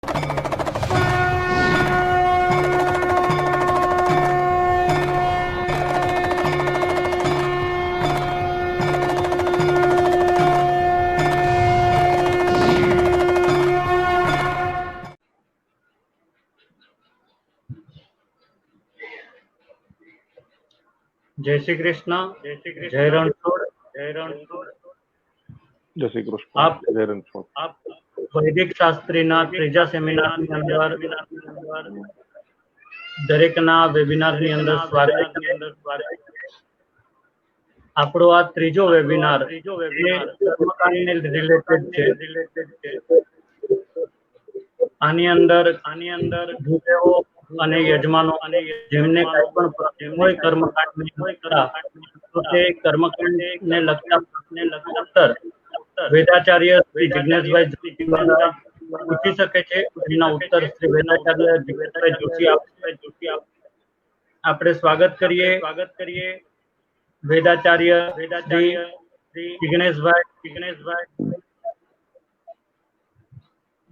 जय श्री कृष्ण, जय रणछोड़, जय रणछोड़, जय श्री कृष्ण, जय रणछोड़। आप वैदिक शास्त्रीना ત્રીજા સેમિનારની અંદર દરેકના વેબિનારની અંદર સ્વાગત છે। આપણો આ ત્રીજો વેબિનાર કર્મકાંડને રિલેટેડ છે। આની અંદર ગુરુદેવો અને યજમાનો જેમને કંઈ પણ પ્રશ્ન હોય કર્મકાંડને લગતા, તો તે કર્મકાંડને લગતા ઉત્તર વેદાચાર્ય શ્રી જિજ્ઞેશભાઈ જોશી દ્વારા પૂછી શકે છે। એના ઉત્તર શ્રી વેદાચાર્ય જિજ્ઞેશભાઈ જોશી આપશે। આપણે સ્વાગત કરીએ વેદાચાર્ય શ્રી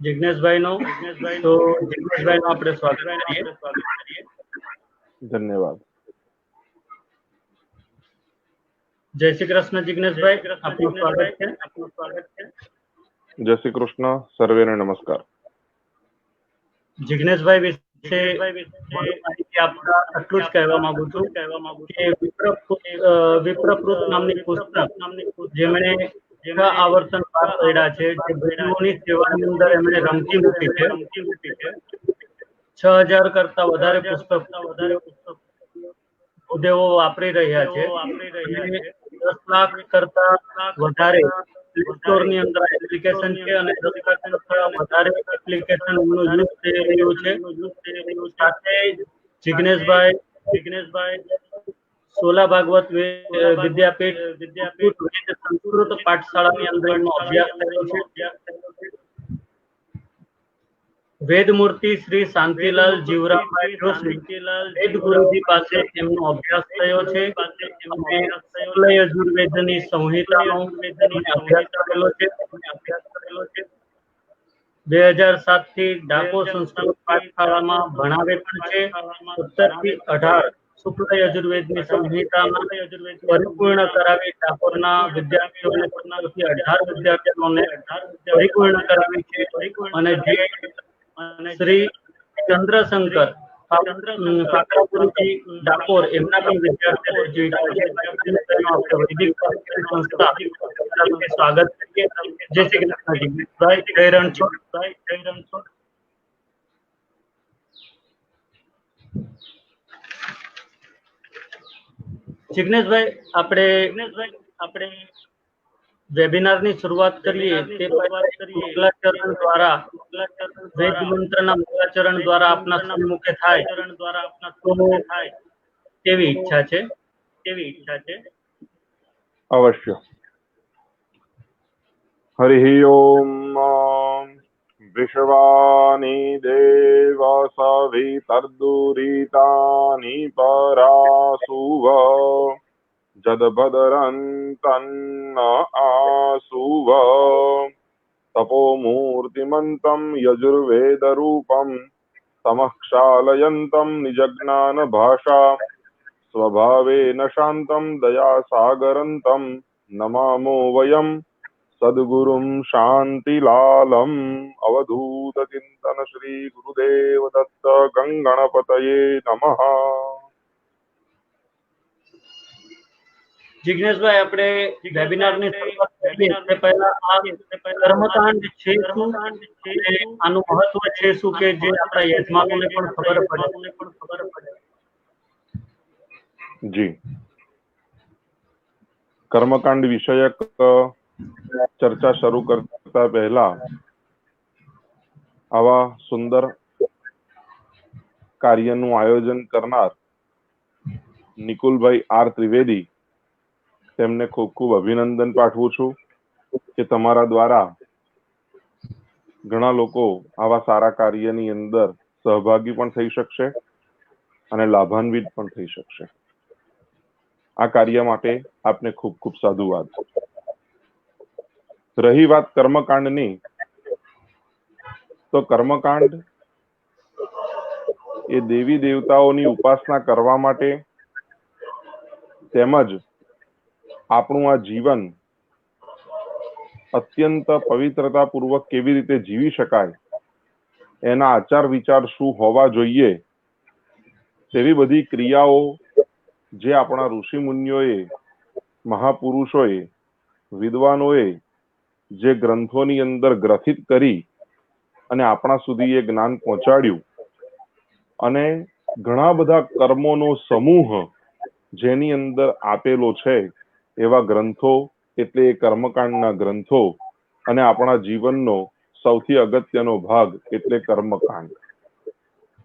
જિજ્ઞેશભાઈ નો। તો જિજ્ઞેશભાઈ નો આપણે સ્વાગત કરીએ। ધન્યવાદ। જય શ્રી કૃષ્ણ જિજ્ઞેશભાઈ, આપનું સ્વાગત છે। જય શ્રી કૃષ્ણ, સર્વેને નમસ્કાર। જિજ્ઞેશભાઈ વિશે આપણા આટલું જ કહેવા માંગુ છું કે વિપ્રકૃત નામની પુસ્તક જેમણે આવર્તન પાર કર્યા છે, જે ભક્તોની સેવાની અંદર એમણે રમતી મૂકી છે। 6000 કરતા વધારે પુસ્તકો ગુરુદેવો વાપરી રહ્યા છે। 10 લાખ કરતા વધારે પ્લે સ્ટોર ની અંદર એપ્લિકેશન છે અને 10 લાખ કરતા વધારે એપ્લિકેશન નું યુઝ થઈ રહ્યું છે। સાથે જિજ્ઞેશભાઈ સોલા ભાગવત વિદ્યાપીઠ સંસ્કૃત પાઠશાળાની અંદર એમનો અભ્યાસ થયો છે। વેદમૂર્તિ શ્રી શાંતિલાલ જીવરામભાઈ જોશી વેદ ગુરુજી પાસે એમનો અભ્યાસ થયો છે અને શુક્લ યજુર્વેદની સંહિતાનો અભ્યાસ કરેલો છે। 2007 થી ડાકોર સંસ્કૃત પાઠશાળામાં ભણાવે પણ છે। 17 થી 18 શુક્લ યજુર્વેદની સંહિતામાં પરિપૂર્ણ કરાવી ડાકોરના વિદ્યાર્થીઓને 17 થી 18 વિદ્યાર્થીઓને પરિપૂર્ણ કરાવી છે અને જે શ્રી ચંદ્રશંકર ફાકરાપુરજી ડાકોર એમના પણ વિદ્યાર્થીઓ વૈદિક સંસ્થા સ્વાગત કરીએ। જય શ્રી કૃષ્ણ જિજ્ઞેશભાઈ, જય રણછોડ। જિજ્ઞેશભાઈ, આપણે વેબિનારની શરૂઆત કરીએ તે મંગલાચરણ દ્વારા વેદ મંત્રના મંગલાચરણ દ્વારા આપના સન્મુખે થાય તો કેવી ઈચ્છા છે? अवश्य। हरि ओम। विश्वानि देव सवितर्दुरितानि परासुव जदभदरन्तन्न आसुव तपोमूर्तिमन्तं यजुर्वेदरूपं समक्षालयन्तं निजज्ञानभाषा स्वभावेन शान्तं दयासागरन्तं नमामो वयं सद्गुरुं शान्तिलालम्। अवधूत चिंतन श्री गुरुदेव दत्त गंगणपतये नमः। જિજ્ઞેશભાઈ, આપણે વેબિનારની શરૂઆત કરીએ તે પહેલા આ કર્મકાંડ છે શું અને આનું મહત્વ છે શું કે જે આપણા યજમાનોને પણ ખબર પડે? जी, कर्मकांड विषयक चर्चा शुरू करता पहला आवा सुंदर कार्यનું આયોજન કરનાર નિકુલભાઈ આર ત્રિવેદી તેમને ખૂબ ખૂબ અભિનંદન પાઠવું છું કે તમારા દ્વારા ઘણા લોકો આવા સારા કાર્યની અંદર સહભાગી પણ થઈ શકશે અને લાભાન્વિત પણ થઈ શકશે। આ કાર્ય માટે આપને ખૂબ ખૂબ સાધુવાદ। રહી વાત કર્મકાંડની, તો કર્મકાંડ એ દેવી દેવતાઓની ઉપાસના કરવા માટે તેમજ આપણું આ જીવન અત્યંત પવિત્રતાપૂર્વક કેવી રીતે જીવી શકાય, એના આચાર વિચાર શું હોવા જોઈએ, તેવી બધી ક્રિયાઓ જે આપણા ઋષિ મુનિઓએ, મહાપુરુષોએ, વિદ્વાનોએ જે ગ્રંથોની અંદર ગ્રથિત કરી અને આપણા સુધી એ જ્ઞાન પહોંચાડ્યું, અને ઘણા બધા કર્મોનો સમૂહ જેની અંદર આપેલો છે એવા ગ્રંથો એટલે એ કર્મકાંડના ગ્રંથો, અને આપણા જીવનનો સૌથી અગત્યનો ભાગ એટલે કર્મકાંડ,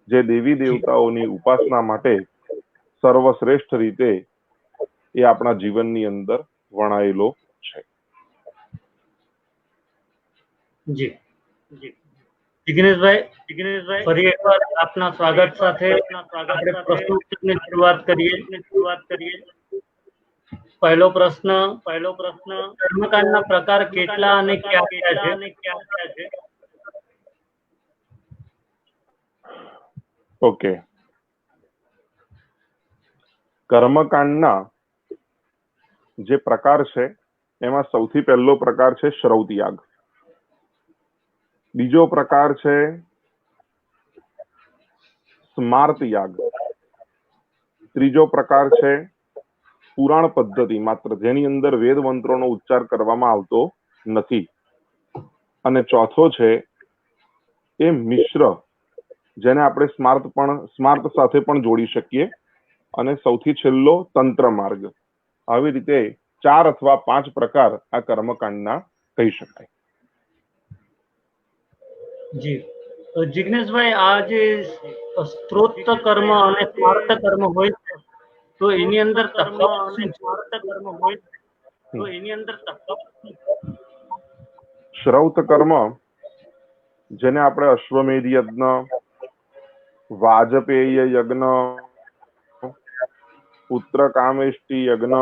જે દેવી દેવતાઓની ઉપાસના માટે સર્વશ્રેષ્ઠ રીતે એ આપણા જીવનની અંદર વણાયેલો છે. જી જિગ્નેશભાઈ, ફરી એકવાર આપના સ્વાગત સાથે આપણે પ્રશ્નોત્તરની શરૂઆત કરીએ. પહેલો પ્રશ્ન કર્મકાંડના પ્રકાર કેટલા અને ક્યાં છે? ઓકે, કર્મકાંડના જે પ્રકાર છે એમાં સૌથી પહેલો પ્રકાર છે શ્રૌત યાગ, બીજો પ્રકાર છે સ્માર્ત યાગ, ત્રીજો પ્રકાર છે પુરાણ પદ્ધતિ માત્ર, જેની અંદર વેદ મંત્રોનો ઉચ્ચાર કરવામાં આવતો નથી, અને ચોથો છે એ મિશ્ર, જેને આપણે સ્માર્ત સાથે પણ જોડી શકીએ, અને સૌથી છેલ્લો તંત્ર માર્ગ. આવી રીતે 4 અથવા 5 પ્રકાર આ કર્મકાંડના કહી શકાય. જી જિગ્નેશભાઈ, આ જે સ્ત્રોત કર્મ અને સ્માર્ત કર્મ હોય છે, તો એની અંદર શ્રૌત કર્મ, જેને આપણે અશ્વમેધ યજ્ઞ, વાજપેય યજ્ઞ, પુત્રકામેષ્ટિ યજ્ઞ,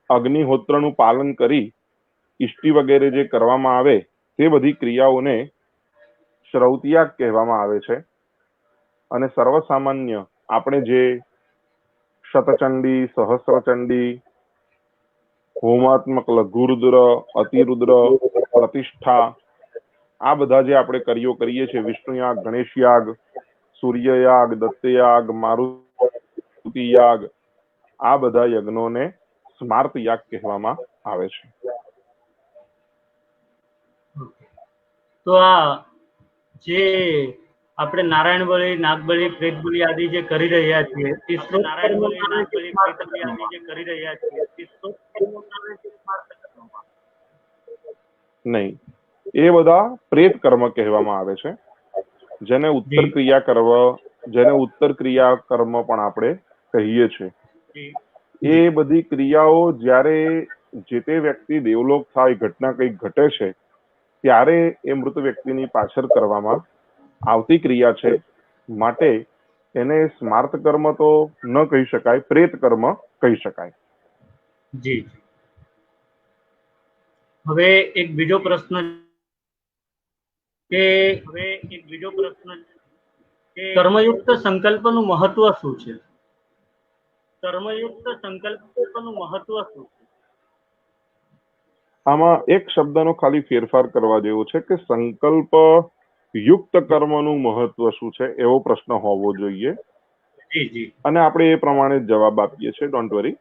અગ્નિહોત્રનું પાલન કરી ઇષ્ટિ વગેરે જે કરવામાં આવે તે બધી ક્રિયાઓને શ્રૌતયાગ કહેવામાં આવે છે. અને સર્વસામાન્ય આપણે જે શતચંડી, સહસ્રચંડી, હોમાત્મક લઘુરુદ્ર, અતિરુદ્ર, પ્રતિષ્ઠા, આ બધા જે આપણે કાર્યો કરીએ છીએ, વિષ્ણુ યાગ, ગણેશ યાગ, સૂર્ય યાગ, દત્ત યાગ, મારુતિ યાગ, આ બધા યજ્ઞોને સ્માર્ત યાગ કહેવામાં આવે છે. તો આ જે આપણે નારાયણ બલિ, નાગ બલિ, પ્રેત બલિ આદિ જે કરી રહ્યા છીએ, નહીં, એ બધા પ્રેત કર્મ કહેવામાં આવે છે, જેને ઉત્તર ક્રિયા કર્મ પણ આપણે કહીએ છીએ. એ બધી ક્રિયાઓ જ્યારે જે તે વ્યક્તિ દેવલોક થાય, ઘટના કંઈક ઘટે છે, ત્યારે એ મૃત વ્યક્તિની પાછળ કરવામાં આવતી ક્રિયા છે, માટે એને સ્માર્ત કર્મ તો ન કહી શકાય, પ્રેત કર્મ કહી શકાય. જી, હવે એક બીજો પ્રશ્ન કે કર્મયુક્ત સંકલ્પનું મહત્વ શું છે? આમાં એક શબ્દનો ખાલી ફેરફાર કરવા જેવો છે કે સંકલ્પ યુક્ત કર્મનું મહત્વ શું છે, એવો પ્રશ્ન હોવો જોઈએ, અને આપણે એ પ્રમાણે જવાબ આપીએ છીએ, ડોન્ટ વરી.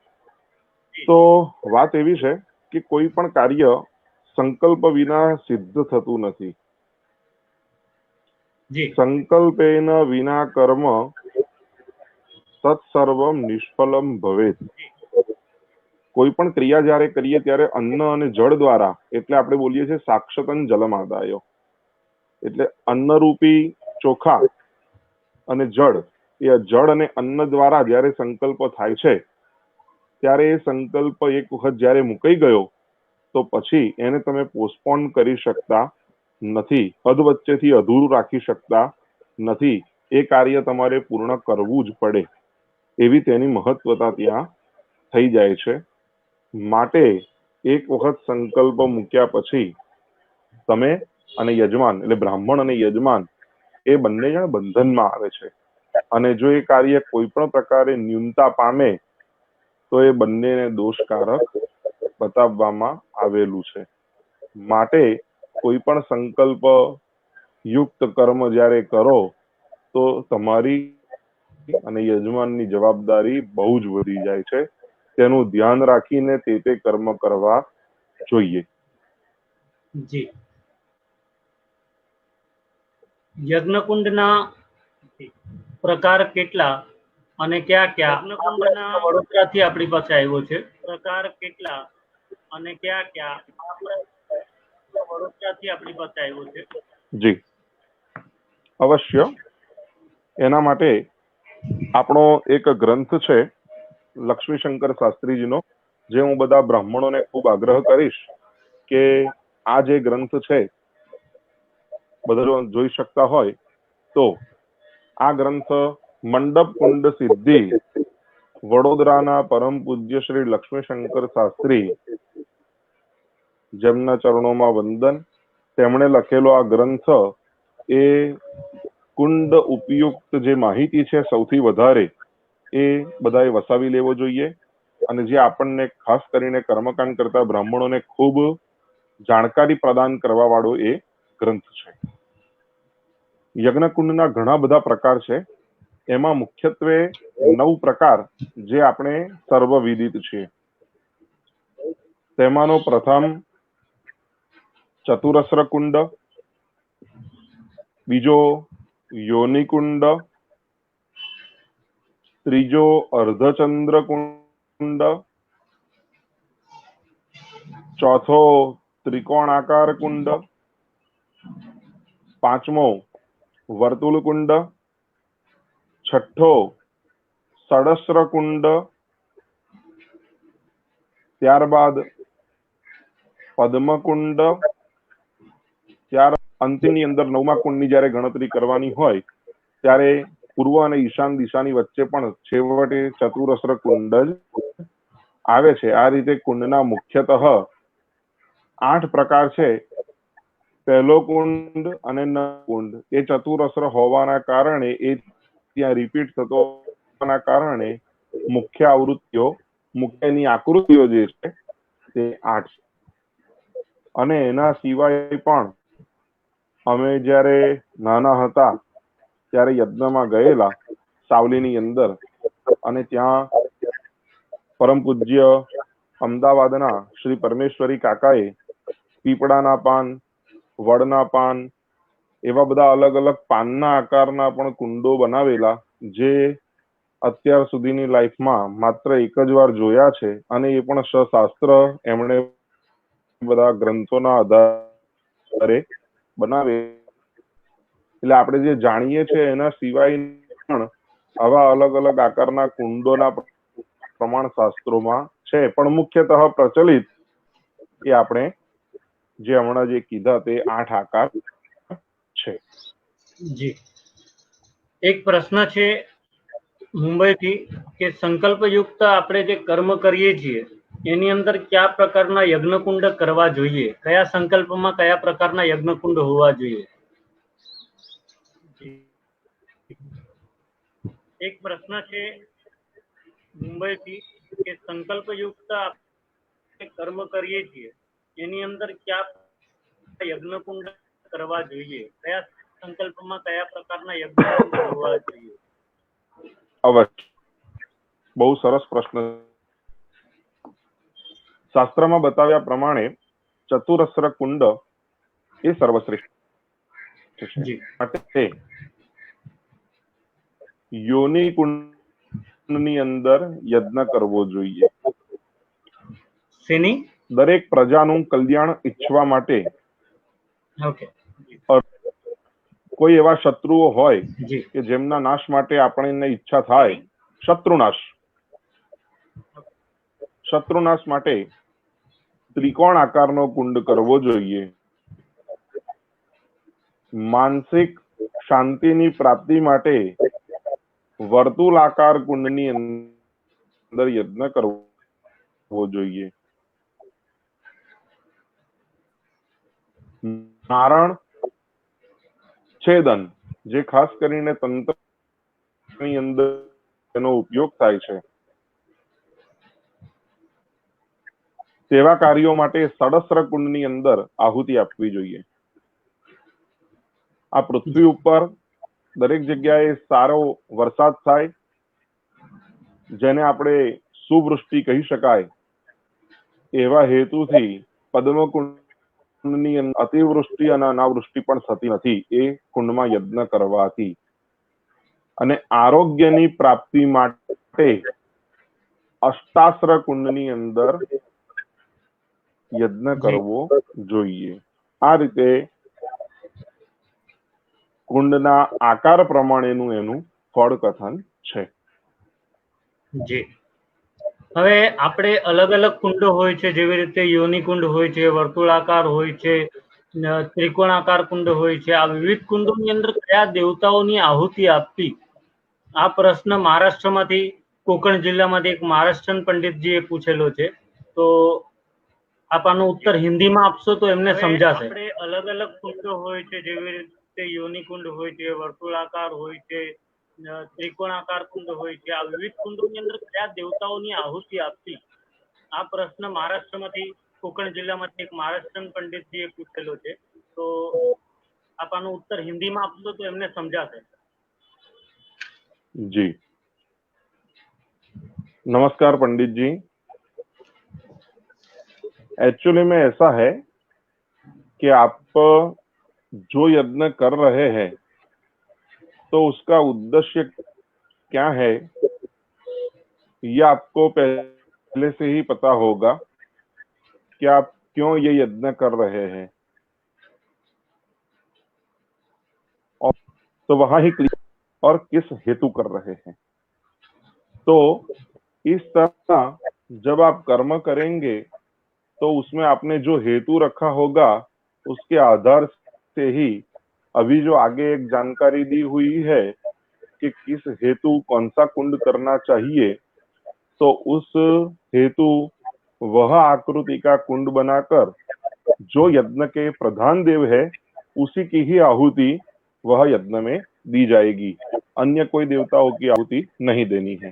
તો વાત એવી છે કે કોઈ પણ કાર્ય સંકલ્પ વિના સિદ્ધ થતું નથી. સંકલ્પેન વિના કર્મ તત્સર્વમ નિષ્ફલમ ભવેત. કોઈ પણ ક્રિયા જ્યારે કરીએ ત્યારે અન્ન અને જળ દ્વારા, એટલે આપણે બોલીએ છીએ સાક્ષતન જલમાદાય, એટલે અન્નરૂપી ચોખા અને જળ, એ જળ અને અન્ન દ્વારા જ્યારે સંકલ્પ થાય છે, ત્યારે એ સંકલ્પ એક વખત જ્યારે મુકાઈ ગયો તો પછી એને તમે પોસ્ટપોન કરી શકતા નથી, અધવચ્ચેથી અધૂરું રાખી શકતા નથી. એ કાર્ય તમારે પૂર્ણ કરવું જ પડે, એવી તેની મહત્વતા ત્યાં થઈ જાય છે. માટે એક વખત સંકલ્પ મૂક્યા પછી તમે અને યજમાન એટલે બ્રાહ્મણ અને યજમાન એ બંને જણ બંધનમાં આવે છે અને જો એ કાર્ય કોઈ પણ પ્રકારે ન્યૂનતા પામે તો એ બંનેને દોષકારક બતાવવામાં આવેલું છે. માટે કોઈ પણ સંકલ્પ યુક્ત કર્મ જ્યારે કરો તો તમારી અને યજમાનની જવાબદારી બહુ જ વધી જાય છે. તેનું ધ્યાન રાખીને તે કર્મ કરવા જોઈએ. જી. યજ્ઞકુંડના પ્રકાર કેટલા અને ક્યાં ક્યાં? યજ્ઞકુંડના વડોદરાથી આપણી પાસે આવ્યો છે. પ્રકાર કેટલા અને ક્યાં ક્યાં? વડોદરાથી આપણી પાસે આવ્યો છે. જી અવશ્ય. એના માટે આપણો એક ગ્રંથ છે લક્ષ્મીશંકર શાસ્ત્રીજીનો, જે હું બધા બ્રાહ્મણોને ખૂબ આગ્રહ કરીશ કે આ જે ગ્રંથ છે બધા જોઈ શકતા હોય તો આ ગ્રંથ મંડપ કુંડ સિદ્ધિ વડોદરાના પરમ પૂજ્ય શ્રી લક્ષ્મીશંકર શાસ્ત્રી, જેમના ચરણોમાં વંદન, તેમણે લખેલો આ ગ્રંથ એ કુંડ ઉપયુક્ત જે માહિતી છે સૌથી વધારે એ બધાએ વસાવી લેવો જોઈએ અને જે આપણને ખાસ કરીને કર્મકાંડ કરતા બ્રાહ્મણોને ખૂબ જાણકારી પ્રદાન કરવા વાળો એ ગ્રંથ છે. યજ્ઞકુંડના ઘણા બધા પ્રકાર છે. એમાં મુખ્યત્વે 9 પ્રકાર જે આપણે સર્વવિદિત છે. તેમાંનો પ્રથમ ચતુરસ્ર કુંડ, બીજો યોનિકુંડ, ત્રીજો અર્ધચંદ્ર કુંડ, ચોથો ત્રિકોણાકાર કુંડ, પાંચમો વર્તુળ કુંડ, છઠ્ઠો સડસ્ર કુંડ, ત્યારબાદ પદ્મકુંડ, ત્યાર અંતિમની અંદર 9મા કુંડની જ્યારે ગણતરી કરવાની હોય ત્યારે પૂર્વ અને ઈશાન દિશાની વચ્ચે પણ છેવટે ચતુરસ્ર કુંડ જ આવે છે. આ રીતે કુંડના મુખ્યતઃ 8 પ્રકાર છે. પહેલો કુંડ અને કુંડ એ ચતુરસ્ર હોવાના કારણે એ ત્યાં રિપીટ થતો હોવાના કારણે મુખ્ય આવૃત્તિઓ મુખ્યની આકૃતિઓ જે છે તે 8 છે. અને એના સિવાય પણ અમે જ્યારે નાના હતા ત્યારે યજ્ઞમાં ગયેલા સાવલીની અંદર, અને ત્યાં પરમ પૂજ્ય અમદાવાદના શ્રી પરમેશ્વરી કાકાએ પીપળાના પાન, વડના પાન એવા બધા અલગ અલગ પાનના આકારના પણ કુંડો બનાવેલા, જે અત્યાર સુધીની લાઈફમાં માત્ર એક જ વાર જોયા છે અને એ પણ સશાસ્ત્ર એમણે બધા ગ્રંથોના આધારે બનાવે. એટલે આપણે જે જાણીએ છીએ એના સિવાય પણ આવા અલગ અલગ આકારના કુંડોના પ્રમાણ શાસ્ત્રોમાં છે, પણ મુખ્યતઃ પ્રચલિત એ આપણે જે હમણાં જે કીધા તે 8 આકાર છે. જી. એક પ્રશ્ન છે મુંબઈથી કે સંકલ્પયુક્ત આપણે જે કર્મ કરીએ છીએ એની અંદર કયા પ્રકારના યજ્ઞકુંડ કરવા જોઈએ? કયા સંકલ્પમાં કયા પ્રકારના યજ્ઞકુંડ હોવા જોઈએ? એક પ્રશ્ન છે મુંબઈથી કે સંકલ્પયુક્ત આપણે કર્મ કરીએ છીએ એની અંદર કયા યજ્ઞકુંડ કરવા જોઈએ? કયા સંકલ્પમાં કયા પ્રકારના યજ્ઞકુંડ હોવા જોઈએ? અવશ્ય. બહુ સરસ પ્રશ્ન. શાસ્ત્રમાં બતાવ્યા પ્રમાણે ચતુરસ્ર કુંડ એ સર્વશ્રેષ્ઠ છે. માટે યોનિ કુંડની અંદર યજ્ઞ કરવો જોઈએ. શેની? દરેક પ્રજાનું કલ્યાણ ઈચ્છવા માટે. કોઈ એવા શત્રુઓ હોય કે જેમના નાશ માટે આપણને ઈચ્છા થાય, શત્રુનાશ માટે ત્રિકોણ આકારનો કુંડ કરવો જોઈએ. માનસિક શાંતિની પ્રાપ્તિ માટે વર્તુળાકાર કુંડની અંદર યજ્ઞ કરવો જોઈએ. નારણ છેદન જે ખાસ કરીને તંત્રની અંદર એનો ઉપયોગ થાય છે તેવા કાર્યો માટે સડસ્ર કુંડની અંદર આહુતિ આપવી જોઈએ. આ પૃથ્વી ઉપર દરેક જગ્યાએ સારો વરસાદ થાય, જેને આપણે સુવૃષ્ટિ કહી શકાય, એવા હેતુથી પદ્મકુંડની અતિવૃષ્ટિ અને અનાવૃષ્ટિ પણ થતી નથી એ કુંડમાં યજ્ઞ કરવાથી. અને આરોગ્યની પ્રાપ્તિ માટે અષ્ટાસ્ર કુંડની અંદર યજ્ઞ કરવો જોઈએ. આ રીતે કુંડના આકાર પ્રમાણેનું એનું ફળ કથન છે. જી. હવે આપણે અલગ અલગ કુંડો હોય છે, જેવી રીતે યોની કુંડ હોય છે, વર્તુળાકાર હોય છે, ત્રિકોણાકાર કુંડ હોય છે. આ વિવિધ કુંડોની અંદર કયા દેવતાઓની આહુતિ આપવી, આ પ્રશ્ન મહારાષ્ટ્રમાંથી, કોકણ જિલ્લામાંથી એક મહારાષ્ટ્રન પંડિતજીએ પૂછેલો છે. તો આપ આનો ઉત્તર હિન્દીમાં આપશો તો એમને સમજાશે. આપણે અલગ અલગ કુંડો હોય છે, જેવી રીતે યોની કુંડ હોય છે, વર્તુળાકાર હોય છે, ત્રિકોણાકાર કુંડ હોય છે. આ વિવિધ કુંડોની અંદર કયા દેવતાઓની આહુતિ આપવી, આ પ્રશ્ન મહારાષ્ટ્રમાંથી, કોકણ જિલ્લામાંથી એક મહારાષ્ટ્રન પંડિતજીએ પૂછેલો છે. તો આપ આનો ઉત્તર હિન્દીમાં આપશો તો એમને સમજાશે. जी, नमस्कार पंडित जी. एक्चुअली में ऐसा है कि आप जो यज्ञ कर रहे हैं तो उसका उद्देश्य क्या है ये आपको पहले से ही पता होगा कि आप क्यों ये यज्ञ कर रहे हैं, और तो वहां ही क्लियर और किस हेतु कर रहे हैं. तो इस तरह जब आप कर्म करेंगे तो उसमें आपने जो हेतु रखा होगा उसके आधार से ही अभी जो आगे एक जानकारी दी हुई है कि किस हेतु कौन सा कुंड करना चाहिए, तो उस हेतु वह आकृति का कुंड बनाकर जो यज्ञ के प्रधान देव है उसी की ही आहुति वह यज्ञ में दी जाएगी. अन्य कोई देवताओं की आहुति नहीं देनी है.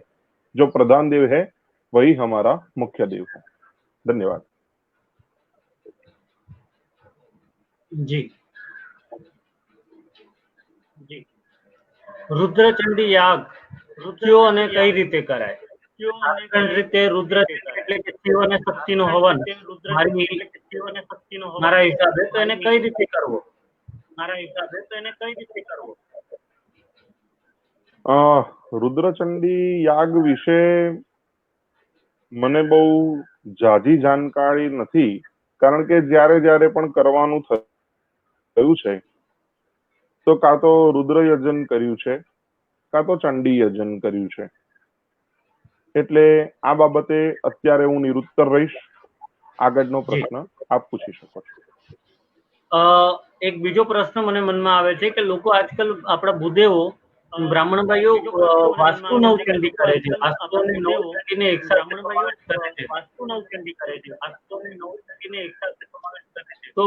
जो प्रधान देव है वही हमारा मुख्य देव है. धन्यवाद. जी जी. રુદ્રચંડી યાગ કયો અને કઈ રીતે કરાય? સાધારણ રીતે રુદ્ર એટલે કે શિવ અને શક્તિનો હવન મારા હિસાબે તો એને કઈ રીતે કરવો? રુદ્રચંડી યાગ વિશે મને બહુ જાજી જાણકારી નથી, કારણ કે જ્યારે જ્યારે પણ કરવાનું થયું છે તો કાં તો રુદ્ર યજન કર્યું છે, કાં તો ચંડી યજન કર્યું છે. એટલે આ બાબતે અત્યારે હું નિરુત્તર રહીશ. આગળનો પ્રશ્ન આપ પૂછી શકો છો. એક બીજો પ્રશ્ન મને મનમાં આવે છે કે લોકો આજકાલ આપણા ભૂદેવો બ્રાહ્મણ ભાઈઓ વાસ્તુ નવચંડી કરે છે, વાસ્તુ અને નવચંડીને એક સાથે સમાવેશ કરે છે. તો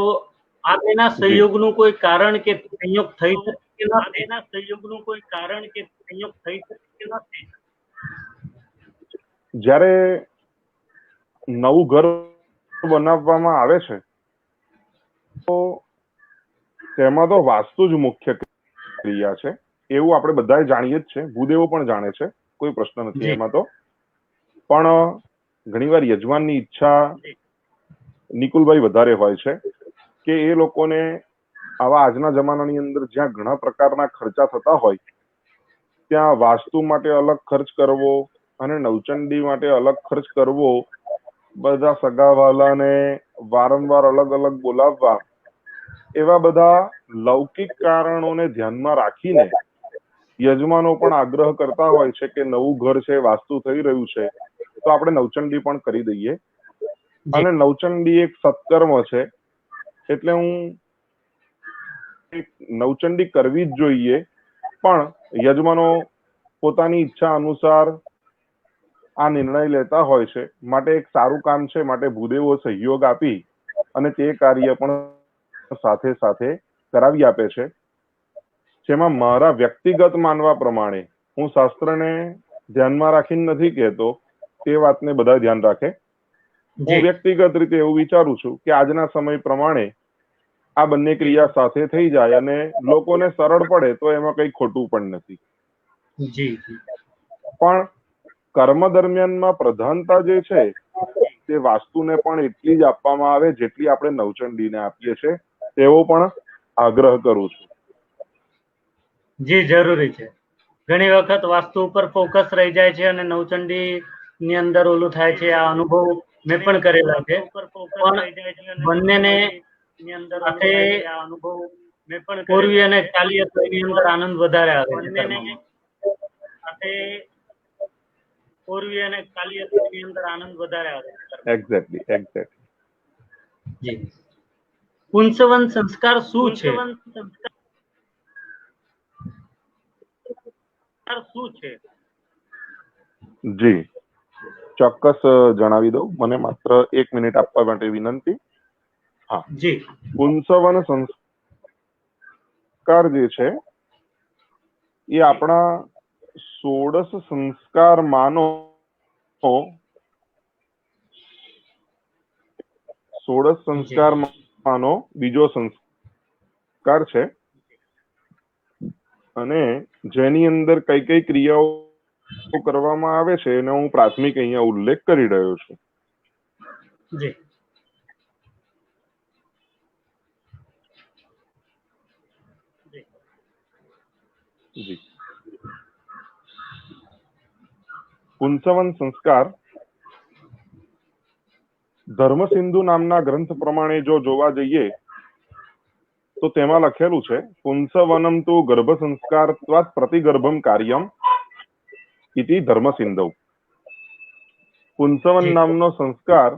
આ બેના સંયોગનું કોઈ કારણ કે સંયોગ થઈ શકે નથી? જ્યારે નવું ઘર બનાવવામાં આવે છે તો તેમાં તો વાસ્તુ જ મુખ્ય ક્રિયા છે, એવું આપણે બધાએ જાણીએ જ છે. ભૂદેવો પણ જાણે છે, કોઈ પ્રશ્ન નથી એમાં તો. પણ ઘણીવાર યજમાનની ઈચ્છા નિકુલભાઈ વધારે હોય છે કે એ લોકોને આવા આજના જમાનાની અંદર જ્યાં ઘણા પ્રકારના ખર્ચા થતા હોય ત્યાં વાસ્તુ માટે અલગ ખર્ચ કરવો અને નવચંડી માટે અલગ ખર્ચ કરવો, બધા સગાવાલાને વારંવાર અલગ અલગ બોલાવવા, એવા બધા લૌકિક કારણોને ધ્યાનમાં રાખીને યજમાનો પણ આગ્રહ કરતા હોય છે કે નવું ઘર છે, વાસ્તુ થઈ રહ્યું છે, તો આપણે નવચંડી પણ કરી દઈએ. અને નવચંડી એક સત્કર્મ છે, એટલે હું નવચંડી કરવી જ જોઈએ. પણ યજમાનો પોતાની ઈચ્છા અનુસાર આ નિર્ણય લેતા હોય છે, માટે એક સારું કામ છે, માટે ભૂદેવો સહયોગ આપી અને તે કાર્ય પણ સાથે સાથે કરાવી આપે છે, જેમાં મારા વ્યક્તિગત માનવા પ્રમાણે હું શાસ્ત્રને ધ્યાનમાં રાખીને નથી કહેતો, તે વાતને બધા ધ્યાન રાખે. હું વ્યક્તિગત રીતે એવું વિચારું છું કે આજના સમય પ્રમાણે આ બંને ક્રિયા સાથે થઈ જાય અને લોકોને સરળ પડે તો એમાં કઈ ખોટું પણ નથી. પણ કર્મ દરમિયાનમાં પ્રધાનતા જે છે તે વાસ્તુને પણ એટલી જ આપવામાં આવે જેટલી આપણે નવચંડીને આપીએ છીએ, તેવો પણ આગ્રહ કરું છું. જી જરૂરી છે. ઘણી વખત વાસ્તુ ઉપર ફોકસ રહી જાય છે અને નવચંડી ની અંદર ઓલું થાય છે. આ અનુભવ મેં પણ કરેલા છે. પણ બંનેને સાથે પૂર્વી અને ચાલીએ તો એની અંદર આનંદ વધારે આવે છે કર્મમાં. સાથે પૂર્વી અને ચાલીએ તો એની અંદર આનંદ વધારે આવે છે. એક્ઝેક્ટલી. જી. પુંસવન સંસ્કાર શું છે? જી ચોક્કસ જણાવી દઉં. મને માત્ર 1 મિનિટ આપવા માટે વિનંતી. હા જી. પુંસવન સંસ્કાર જે છે એ આપણા 16 સંસ્કારમાંનો 16 સંસ્કારમાંનો બીજો સંસ્કાર છે અને જેની અંદર કઈ કઈ ક્રિયાઓ કરવામાં આવે છે એનો હું પ્રાથમિક અહીંયા ઉલ્લેખ કરી રહ્યો છું. જી. જી. પુંસવન સંસ્કાર ધર્મસિંધુ નામના ગ્રંથ પ્રમાણે જો જોવા જઈએ તો તેમાં લખેલું છે પુંસવનમ તુ ગર્ભ સંસ્કારત્વાત પ્રતિગર્ભમ કાર્યમ ઇતિ ધર્મસિંધુ. પુંસવન નામનો સંસ્કાર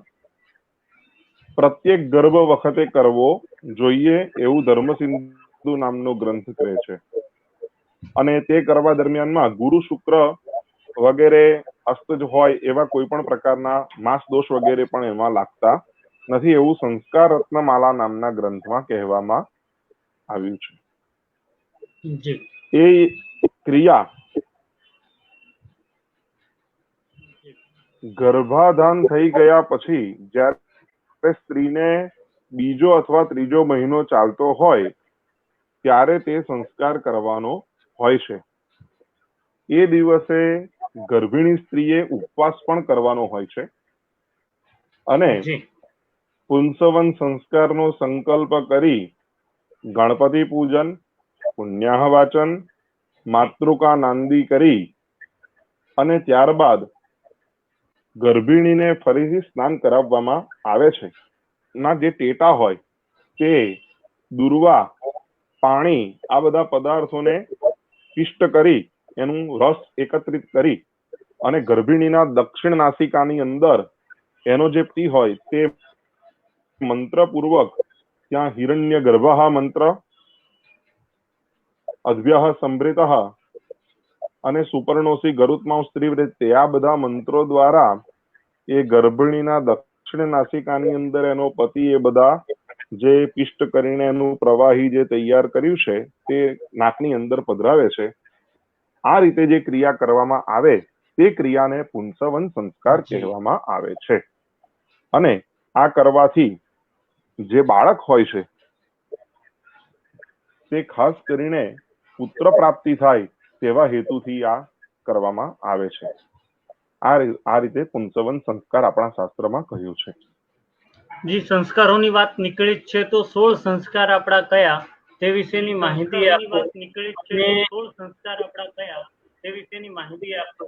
પ્રત્યેક ગર્ભ વખતે કરવો જોઈએ એવું ધર્મસિંધુ નામનો ગ્રંથ કહે છે. અને તે કરવા દરમિયાનમાં ગુરુ શુક્ર વગેરે અસ્તજ હોય એવા કોઈ પણ પ્રકારના માસ દોષ વગેરે પણ એમાં લાગતા નથી એવું સંસ્કાર રત્નમાલા નામના ગ્રંથમાં કહેવામાં આવ્યું છે. એ ક્રિયા ગર્ભાધાન થઈ ગયા પછી જ્યારે સ્ત્રીને બીજો અથવા ત્રીજો મહિનો ચાલતો હોય ત્યારે તે સંસ્કાર કરવાનો હોય છે. એ દિવસે ગર્ભિણી સ્ત્રીએ ઉપવાસ પણ કરવાનો હોય છે અને પુંસવન સંસ્કારનો સંકલ્પ કરી ગણપતિ પૂજન, પુણ્યાહ વાચન, માતૃકા નાંદી કરી અને ત્યારબાદ ગર્ભિણીને ફરીથી સ્નાન કરાવવામાં આવે છે. ના જે ટેટા હોય તે દુર્વા, પાણી આ બધા પદાર્થોને પિષ્ટ કરી એનું રસ એકત્રિત કરી અને ગર્ભિણીના દક્ષિણ નાસિકાની અંદર એનો જે પી હોય તે મંત્ર પૂર્વક ત્યાં હિરણ્ય ગર્ભઃ મંત્ર, અદ્ભ્યઃ સંભૃતઃ અને સુપર્ણોસી ગરુત્મા સ્ત્રીવૃત્તે આ બધા મંત્રો દ્વારા એ ગર્ભિણીના દક્ષિણ નાસિકાની અંદર એનો પતિ એ બધા જે પિષ્ટ કરીને એનું પ્રવાહી જે તૈયાર કર્યું છે તે નાકની અંદર પધરાવે છે. આ રીતે જે ક્રિયા કરવામાં આવે તે ક્રિયાને પુંસવન સંસ્કાર કહેવામાં આવે છે. અને આ કરવાથી જે બાળક હોય છે તે ખાસ કરીને પુત્ર પ્રાપ્તિ થાય તેવા હેતુથી આ કરવામાં આવે છે. આ રીતે પુંસવન સંસ્કાર આપણા શાસ્ત્રમાં કહ્યું છે. જી સંસ્કારોની વાત નીકળી જ છે તો 16 સંસ્કાર આપણા કયા તે વિશેની માહિતી આપો.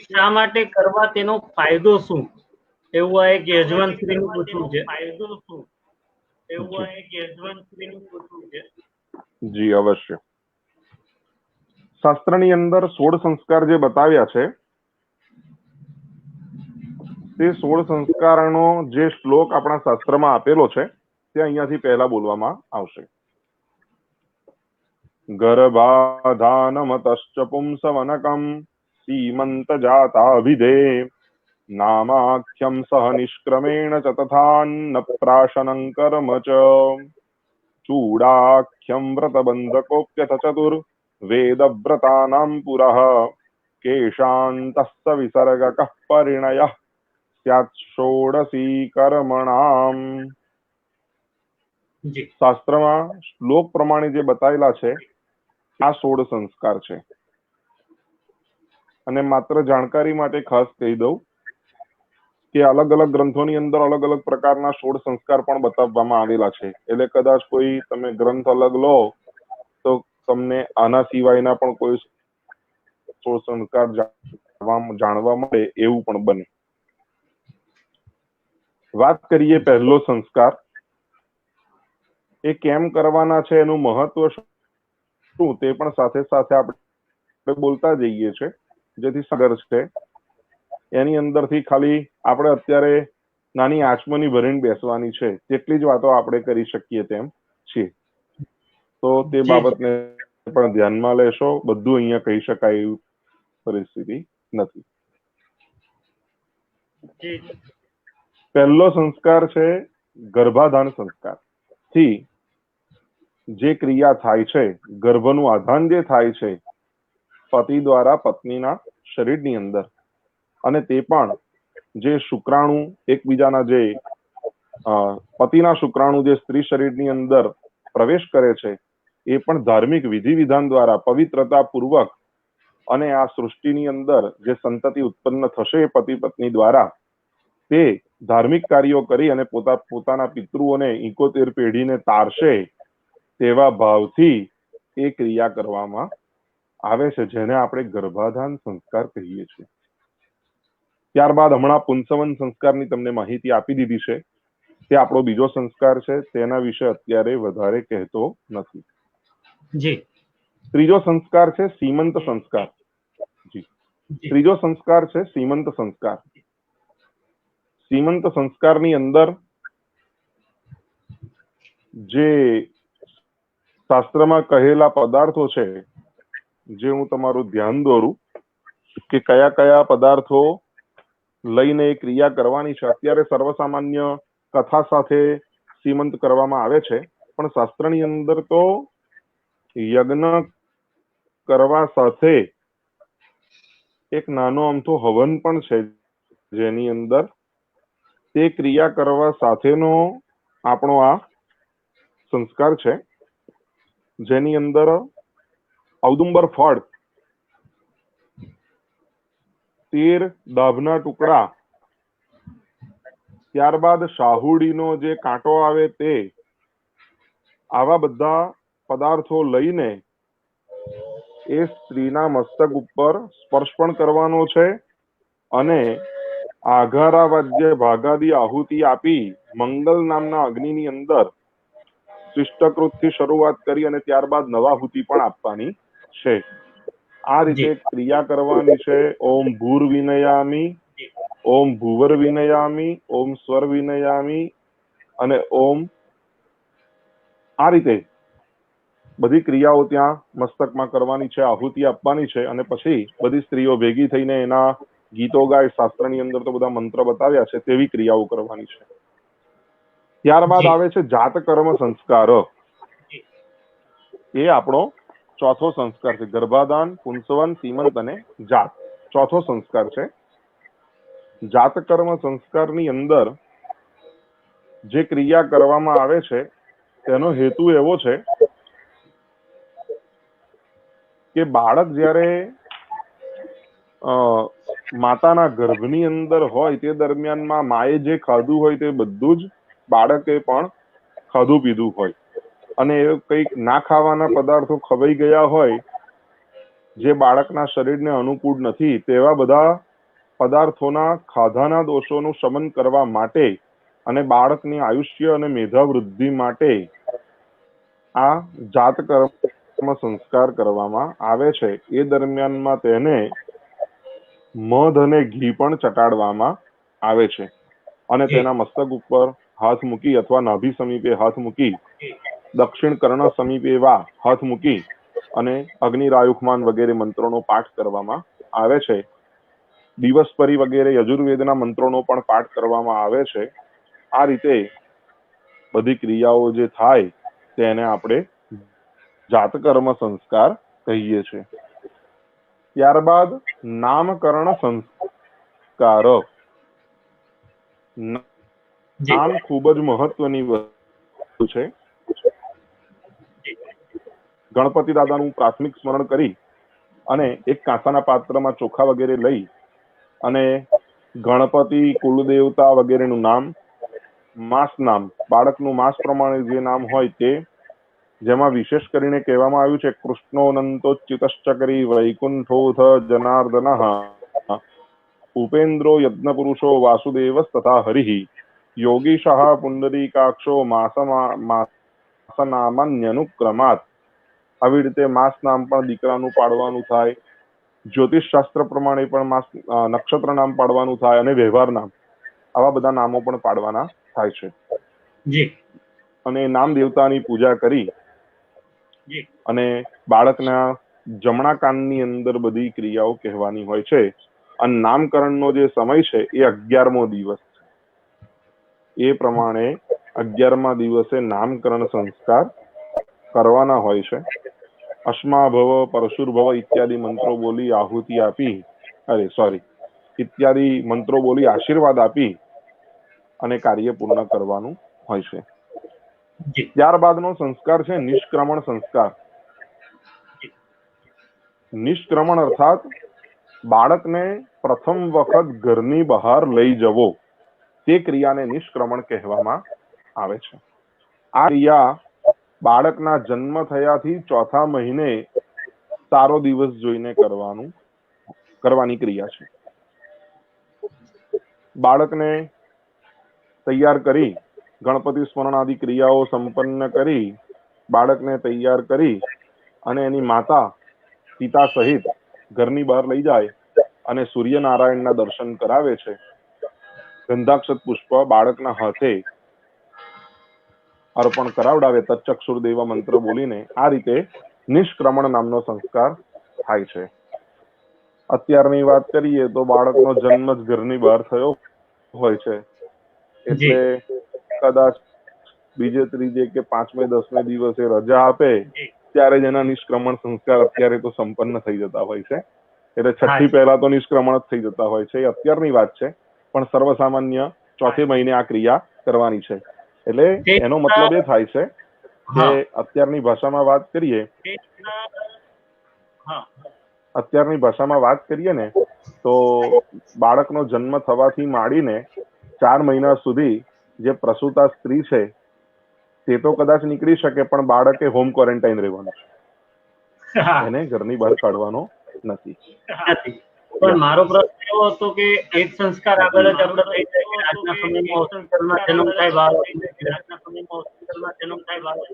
શા માટે કરવા તેનો ફાયદો શું એવું આ એક યજમાનશ્રીનું પૂછવું છે. જી અવશ્ય. શાસ્ત્રની અંદર 16 સંસ્કાર જે બતાવ્યા છે તે 16 સંસ્કારનો જે શ્લોક આપણા શાસ્ત્રમાં આપેલો છે તે અહીંયાથી પહેલા બોલવામાં આવશે. ગર્ભાધાનમતશ્ચ પુંસવનકમ સીમંત જાતાભિધે નામાખ્યમ સહ નિષ્ક્રમેણ ચ તથાન્ન પ્રાશનં કર્મ ચ. चूडाख्यं व्रतबन्धकोऽप्यथ चतुर्वेदव्रतानां पुरः केशान्तस्य विसर्गकः परिणयः स्यात् षोडशी कर्मणाम। જી શાસ્ત્રમાં શ્લોક પ્રમાણે જે બતાવેલા છે આ 16 સંસ્કાર છે। અને માત્ર જાણકારી માટે ખાસ કહી દઉં કે અલગ અલગ ગ્રંથોની અંદર અલગ અલગ પ્રકારના 16 સંસ્કાર પણ બતાવવામાં આવેલા છે। એટલે કદાચ કોઈ તમે ગ્રંથ અલગ લો તો તમને આના સિવાયના પણ કોઈ 16 સંસ્કાર જાણવા મળે એવું પણ બને। વાત કરીએ પહેલો સંસ્કાર એ કેમ કરવાના છે, એનું મહત્વ શું તે પણ સાથે સાથે આપણે બોલતા જઈએ છે, જેથી સાગર છે એની અંદરથી ખાલી આપણે અત્યારે નાની આચમની ભરીને બેસવાની છે તેટલી જ વાતો આપણે કરી શકીએ તેમ છીએ। તો તે બાબતને પણ ધ્યાનમાં લેશો। બધું અહીંયા કહી શકાય એવી પરિસ્થિતિ નથી। પહેલો સંસ્કાર છે ગર્ભાધાન સંસ્કાર। થી જે ક્રિયા થાય છે, ગર્ભનું આધાન જે થાય છે પતિ દ્વારા પત્નીના શરીરની અંદર, અને તે પણ જે શુક્રાણુ એકબીજાના જે પતિના શુક્રાણુ જે સ્ત્રી શરીરની અંદર પ્રવેશ કરે છે એ પણ ધાર્મિક વિધિ વિધાન દ્વારા પવિત્રતા પૂર્વક અને આ સૃષ્ટિની અંદર જે સંતતિ ઉત્પન્ન થશે પતિ પત્ની દ્વારા તે ધાર્મિક કાર્યો કરી અને પોતાના પિતૃઓને 71 પેઢીને તારશે તેવા ભાવથી એ ક્રિયા કરવામાં આવે છે, જેને આપણે ગર્ભાધાન સંસ્કાર કહીએ છીએ। ત્યારબાદ હમણાં પુંસવન સંસ્કારની તમને માહિતી આપી દીધી છે। તે આપણો બીજો સંસ્કાર છે, તેના વિશે અત્યારે વધારે કહેતો નથી। જી ત્રીજો સંસ્કાર છે સીમંત સંસ્કાર। જી ત્રીજો સંસ્કાર છે સીમંત સંસ્કાર। સીમંત સંસ્કારની અંદર જે શાસ્ત્રમાં કહેલા પદાર્થો છે જે હું તમારું ધ્યાન દોરું કે કયા કયા પદાર્થો લઈને એ ક્રિયા કરવાની છે। અત્યારે સર્વસામાન્ય કથા સાથે સીમંત કરવામાં આવે છે, પણ શાસ્ત્રની અંદર તો યજ્ઞ કરવા સાથે એક નાનો અમથો હવન પણ છે, જેની અંદર તે ક્રિયા કરવા સાથેનો આપણો આ સંસ્કાર છે, જેની અંદર औदुंबर फળ, 13 દાભના ટુકડા, ત્યારબાદ શાહુડીનો જે કાંટો આવે તે, આવા બધા પદાર્થો લઈને એ સ્ત્રીના મસ્તક ઉપર સ્પર્શ પણ કરવાનો છે અને આઘારા વાદ્ય ભાગાદી આહુતિ આપી મંગલ નામના અગ્નિની અંદર શિષ્ટકૃતથી શરૂઆત કરી અને ત્યારબાદ નવાહુતિ પણ આપવાની છે। આ રીતે ક્રિયા કરવાની છે। ઓમ ભૂર વિનયામી, ઓમ ભૂવર વિનયામી, ઓમ સ્વર વિનયામી અને ઓમ, આ રીતે બધી ક્રિયાઓ ત્યાં મસ્તકમાં કરવાની છે, આહુતિ આપવાની છે અને પછી બધી સ્ત્રીઓ ભેગી થઈને એના ગીતો ગાય। શાસ્ત્રની અંદર તો બધા મંત્ર બતાવ્યા છે તેવી ક્રિયાઓ કરવાની છે। ત્યારબાદ આવે છે જાત કર્મ સંસ્કાર। એ આપણો ચોથો સંસ્કાર છે। ગર્ભાધાન, પુંસવન, સીમંત અને જાત ચોથો સંસ્કાર છે। જાત કર્મ સંસ્કારની અંદર જે ક્રિયા કરવામાં આવે છે તેનો હેતુ એવો છે કે બાળક જ્યારે માતાના ગર્ભની અંદર હોય તે દરમિયાનમાં માએ જે ખાધું હોય તે બધું જ બાળકે પણ ખાધું પીધું હોય અને એ કંઈક ના ખાવાના પદાર્થો ખવાઈ ગયા હોય જે બાળકના શરીરને અનુકૂળ નથી તેવા બધા પદાર્થોના ખાધાના દોષોનું શમન કરવા માટે અને બાળકની આયુષ્ય અને મેધા વૃદ્ધિ માટે આ જાત કર્મ સંસ્કાર કરવામાં આવે છે। એ દરમિયાનમાં તેને મધ અને ઘી પણ ચટાડવામાં આવે છે અને તેના મસ્તક ઉપર હાથ મૂકી અથવા નાભી સમીપે હાથ મૂકી દક્ષિણ કર્ણ સમીપે એવા હાથ મૂકી અને અગ્નિરાયુખમાન વગેરે મંત્રોનો પાઠ કરવામાં આવે છે। દિવસપરી વગેરે યજુર્વેદના મંત્રોનો પણ પાઠ કરવામાં આવે છે। આ રીતે બધી ક્રિયાઓ જે થાય તેને આપણે જાતકર્મ સંસ્કાર કહીએ છીએ. ત્યારબાદ નામકરણ સંસ્કાર. નામ ખૂબ જ મહત્વની વસ્તુ છે. ગણપતિ દાદાનું પ્રાથમિક સ્મરણ કરી અને એક કાંસાના પાત્રમાં ચોખા વગેરે લઈ અને ગણપતિ, કુલદેવતા વગેરેનું નામ, માસ નામ, બાળકનું માસ પ્રમાણે જે નામ હોય તે, જેમાં વિશેષ કરીને કહેવામાં આવ્યું છે કૃષ્ણોનંતોચ્યુતશ્ચકરી વૈકુંઠોથ જનાર્દનઃ ઉપેન્દ્રો યજ્ઞપુરુષો વાસુદેવસ્તથા હરિઃ યોગીશઃ પુંડરીકાક્ષો માસનામન્યનુક્રમાત. આવી રીતે માસ નામ પણ દીકરાનું પાડવાનું થાય, જ્યોતિષ શાસ્ત્ર પ્રમાણે પણ માસ નક્ષત્ર નામ પાડવાનું થાય અને વ્યવહાર નામ, આવા બધા નામો પણ પાડવાના થાય છે. અને નામ દેવતાની પૂજા કરી અને બાળકના જમણા કાનની અંદર બધી ક્રિયાઓ કહેવાની હોય છે. અને નામકરણનો જે સમય છે એ 11મો દિવસ છે. એ પ્રમાણે 11મા દિવસે નામકરણ સંસ્કાર કરવાના હોય છે. અશ્મા ભવ, પરશુર્ભવ ઇત્યાદિ મંત્રો બોલી આહુતિ આપી, ઇત્યાદિ મંત્રો બોલી આશીર્વાદ આપી અને કાર્ય પૂર્ણ કરવાનું હોય છે. ત્યારબાદનો સંસ્કાર છે નિષ્ક્રમણ સંસ્કાર. નિષ્ક્રમણ અર્થાત બાળકને પ્રથમ વખત ઘરની બહાર લઈ જવો, તે ક્રિયાને નિષ્ક્રમણ કહેવામાં આવે છે. આ ક્રિયા બાળકના જન્મ થયાથી ચોથા મહિને સારો દિવસ જોઈને કરવાની ક્રિયા છે. બાળકને તૈયાર કરી, ગણપતિ સ્મરણ આદિ ક્રિયાઓ સંપન્ન કરી, બાળકને તૈયાર કરી અને એની માતા પિતા સહિત ઘરની બહાર લઈ જાય અને સૂર્યનારાયણના દર્શન કરાવે છે. ગંધાક્ષત પુષ્પ બાળકના હાથે અર્પણ કરાવડાવે, તચ્ચક્ષુર્દેવ મંત્ર બોલીને. આ રીતે નિષ્ક્રમણ નામનો સંસ્કાર થાય છે. અત્યારની વાત કરીએ તો બાળકનો જન્મ જ ઘરની બહાર થયો હોય છે, એટલે કદાચ બીજે ત્રીજે કે 5મે 10મે દિવસે રજા આપે ત્યારે જ એના નિષ્ક્રમણ સંસ્કાર અત્યારે તો સંપન્ન થઈ જતા હોય છે. એટલે છઠ્ઠી પહેલા તો નિષ્ક્રમણ જ થઈ જતા હોય છે. એ અત્યારની વાત છે, પણ સર્વસામાન્ય ચોથે મહિને આ ક્રિયા કરવાની છે. એટલે એનો મતલબ એ થાય છે કે અત્યારની ભાષામાં વાત કરીએ ને તો બાળકનો જન્મ થવાથી માંડીને 4 મહિના સુધી જે પ્રસૂતા સ્ત્રી છે તે તો કદાચ નીકળી શકે, પણ બાળકે હોમ ક્વોરન્ટાઇન રહેવાનું છે. એને ઘરની બહાર કાઢવાનો નથી. પણ મારો પ્રશ્ન એવો હતો કે એક સંસ્કાર આગળ જ આપણે થઈ જાય કે આજના સમયમાં હોસ્પિટલમાં જન્મ થાય બાળક.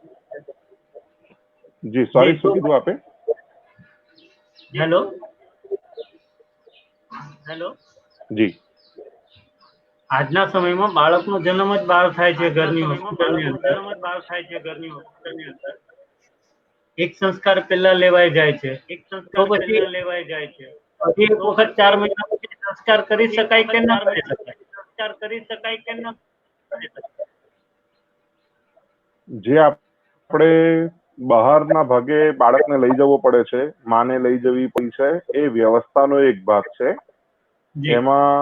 જી સોરી, શું કીધું આપે? હેલો જી. આજના સમયમાં બાળકનો જન્મ જ બહાર થાય છે ઘરની હોસ્પિટલની અંદર. એક સંસ્કાર પહેલા લેવાઈ જાય છે, તો પછી હજી એક વખત 4 મહિના પછી સંસ્કાર કરી શકાય કે ન કરી શકાય? જે આપણે બહારના ભાગે બાળકને લઈ જવો પડે છે, માને લઈ જવી પડી છે, એ વ્યવસ્થાનો એક ભાગ છે. એમાં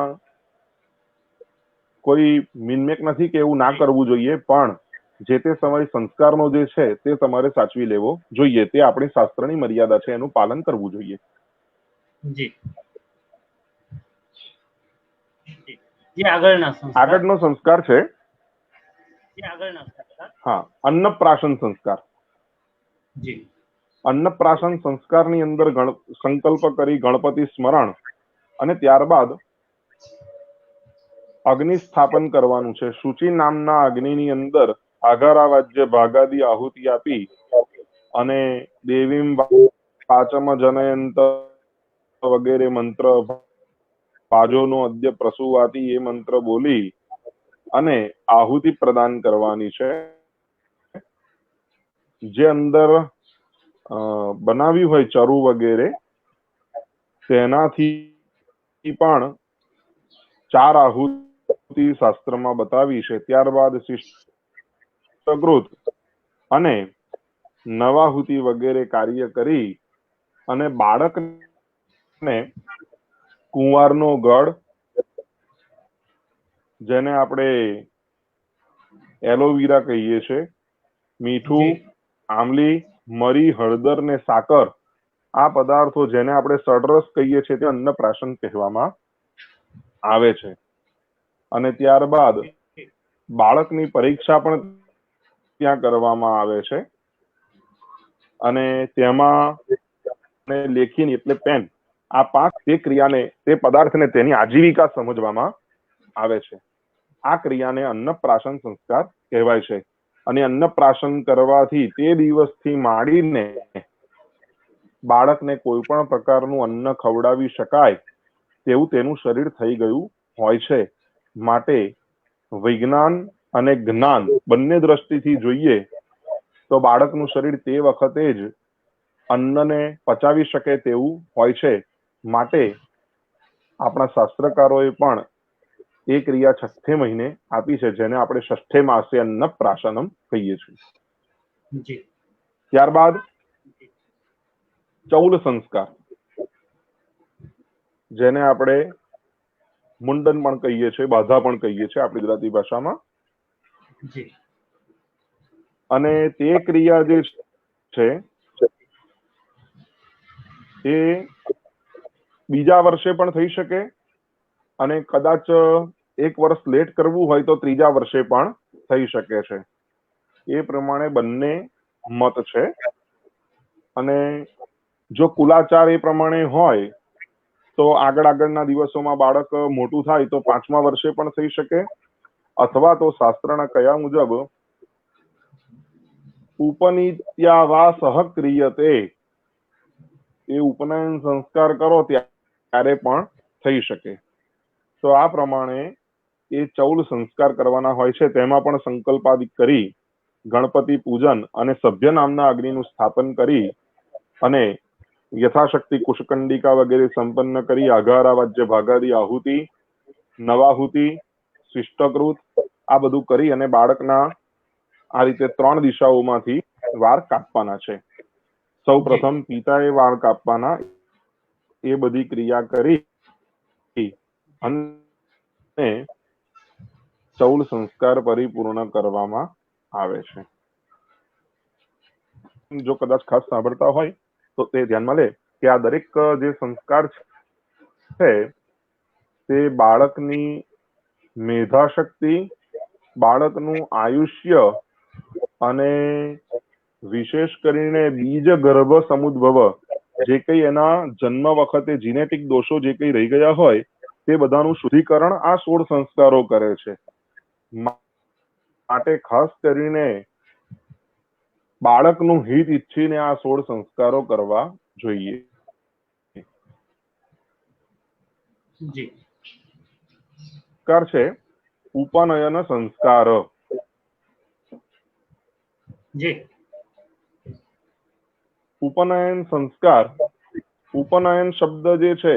કોઈ મિનમેક નથી કે એવું ના કરવું જોઈએ, પણ જે તે સમય સંસ્કારનો જે છે તે તમારે સાચવી લેવો જોઈએ. તે આપણી શાસ્ત્રની મર્યાદા છે, એનું પાલન કરવું જોઈએ. આગળનો સંસ્કાર છે અન્નપ્રાશન સંસ્કાર. અન્નપ્રાશન સંસ્કારની અંદર સંકલ્પ કરી ગણપતિ સ્મરણ અને ત્યારબાદ અગ્નિ સ્થાપન કરવાનું છે. શુચિ નામના અગ્નિની અંદર આઘારા વાજ્ય ભાગાદી આહુતિ આપી અને દેવીમ પાચમ જનયંત વગેરે મંત્ર, પાજોનો અદ્ય પ્રસુવાતી એ મંત્ર બોલી અને આહુતિ પ્રદાન કરવાની છે. જે અંદર બનાવ્યું હોય ચરુ વગેરે, તેનાથી પણ 4 આહુતિ શાસ્ત્રમાં બતાવી છે. ત્યારબાદ શિષ્ટકૃત અને નવાહુતિ વગેરે કાર્ય કરી અને બાળકને કુંવારનો ગળ, જેને આપણે એલોવેરા કહીએ છીએ, મીઠું, જી. આમલી, મરી, હળદર ને સાકર, આ પદાર્થો જેને આપણે સડરસ કહીએ છીએ તે અન્નપ્રાશન કહેવામાં આવે છે. અને ત્યારબાદ બાળકની પરીક્ષા પણ ત્યાં કરવામાં આવે છે અને તેમાં લેખીની એટલે પેન, આ 5 તે ક્રિયાને, તે પદાર્થને તેની આજીવિકા સમજવામાં આવે છે. આ ક્રિયાને અન્નપ્રાશન સંસ્કાર કહેવાય છે. અને અન્નપ્રાશન કરવાથી તે દિવસથી માંડીને બાળકને કોઈ પણ પ્રકારનું અન્ન ખવડાવી શકાય તેવું તેનું શરીર થઈ ગયું હોય છે. માટે વિજ્ઞાન અને જ્ઞાન બંને દ્રષ્ટિથી જોઈએ તો બાળકનું શરીર તે વખતે જ અન્નને પચાવી શકે તેવું હોય છે. માટે આપણા શાસ્ત્રકારોએ પણ એ ક્રિયા 6 મહિને આપી છે, જેને આપણે 6 માસે અન્નપ્રાશનમ કહીએ છીએ. ત્યારબાદ ચૌલ સંસ્કાર, જેને આપણે મુંડન પણ કહીએ છીએ, બાધા પણ કહીએ છીએ આપણી ગુજરાતી ભાષામાં. અને તે ક્રિયા જે છે એ બીજા વર્ષે પણ થઈ શકે અને કદાચ 1 વર્ષ લેટ કરવું હોય તો 3જા વર્ષે પણ થઈ શકે છે. એ પ્રમાણે બંને મત છે. અને જો કુલાચાર એ પ્રમાણે હોય તો આગળના દિવસોમાં બાળક મોટું થાય તો 5મા વર્ષે પણ થઈ શકે, અથવા તો શાસ્ત્રના કયા મુજબ ઉપનીત્યાવા સહક્રિયતે, એ ઉપનયન સંસ્કાર કરો ત્યારે પણ થઈ શકે. તો આ પ્રમાણે એ ચૌલ સંસ્કાર કરવાના હોય છે. તેમાં પણ સંકલ્પાદિક કરી ગણપતિ પૂજન અને સભ્ય નામના અગ્નિનું સ્થાપન કરી અને યથાશક્તિ કુશકંડિકા વગેરે સંપન્ન કરી આઘારાવાજ્ય ભાગાદી આહુતિ, નવાહુતિ, શિષ્ટકૃત આ બધું કરી અને બાળકના આ રીતે 3 દિશાઓમાંથી વાળ કાપવાના છે. સૌ પ્રથમ પિતાએ વાળ કાપવાના. એ બધી ક્રિયા કરી અને ચૌલ સંસ્કાર પરિપૂર્ણ કરવામાં આવે છે. જો કદાચ ખાસ સાંભળતા હોય તો તે ધ્યાનમાં લે કે આ દરેક જે સંસ્કાર છે તે બાળકની મેધાશક્તિ, બાળકનું આયુષ્ય અને વિશેષ કરીને બીજ ગર્ભ સમુદ્ભવ, જે કઈ એના જન્મ વખતે જીનેટિક દોષો જે કઈ રહી ગયા હોય તે બધાનું શુદ્ધિકરણ આ 16 સંસ્કારો કરે છે. માટે ખાસ કરીને બાળકનું હિત ઈચ્છીને આ 16 સંસ્કારો કરવા જોઈએ. સંસ્કાર છે ઉપનયન સંસ્કાર. ઉપનયન સંસ્કાર, ઉપનયન શબ્દ જે છે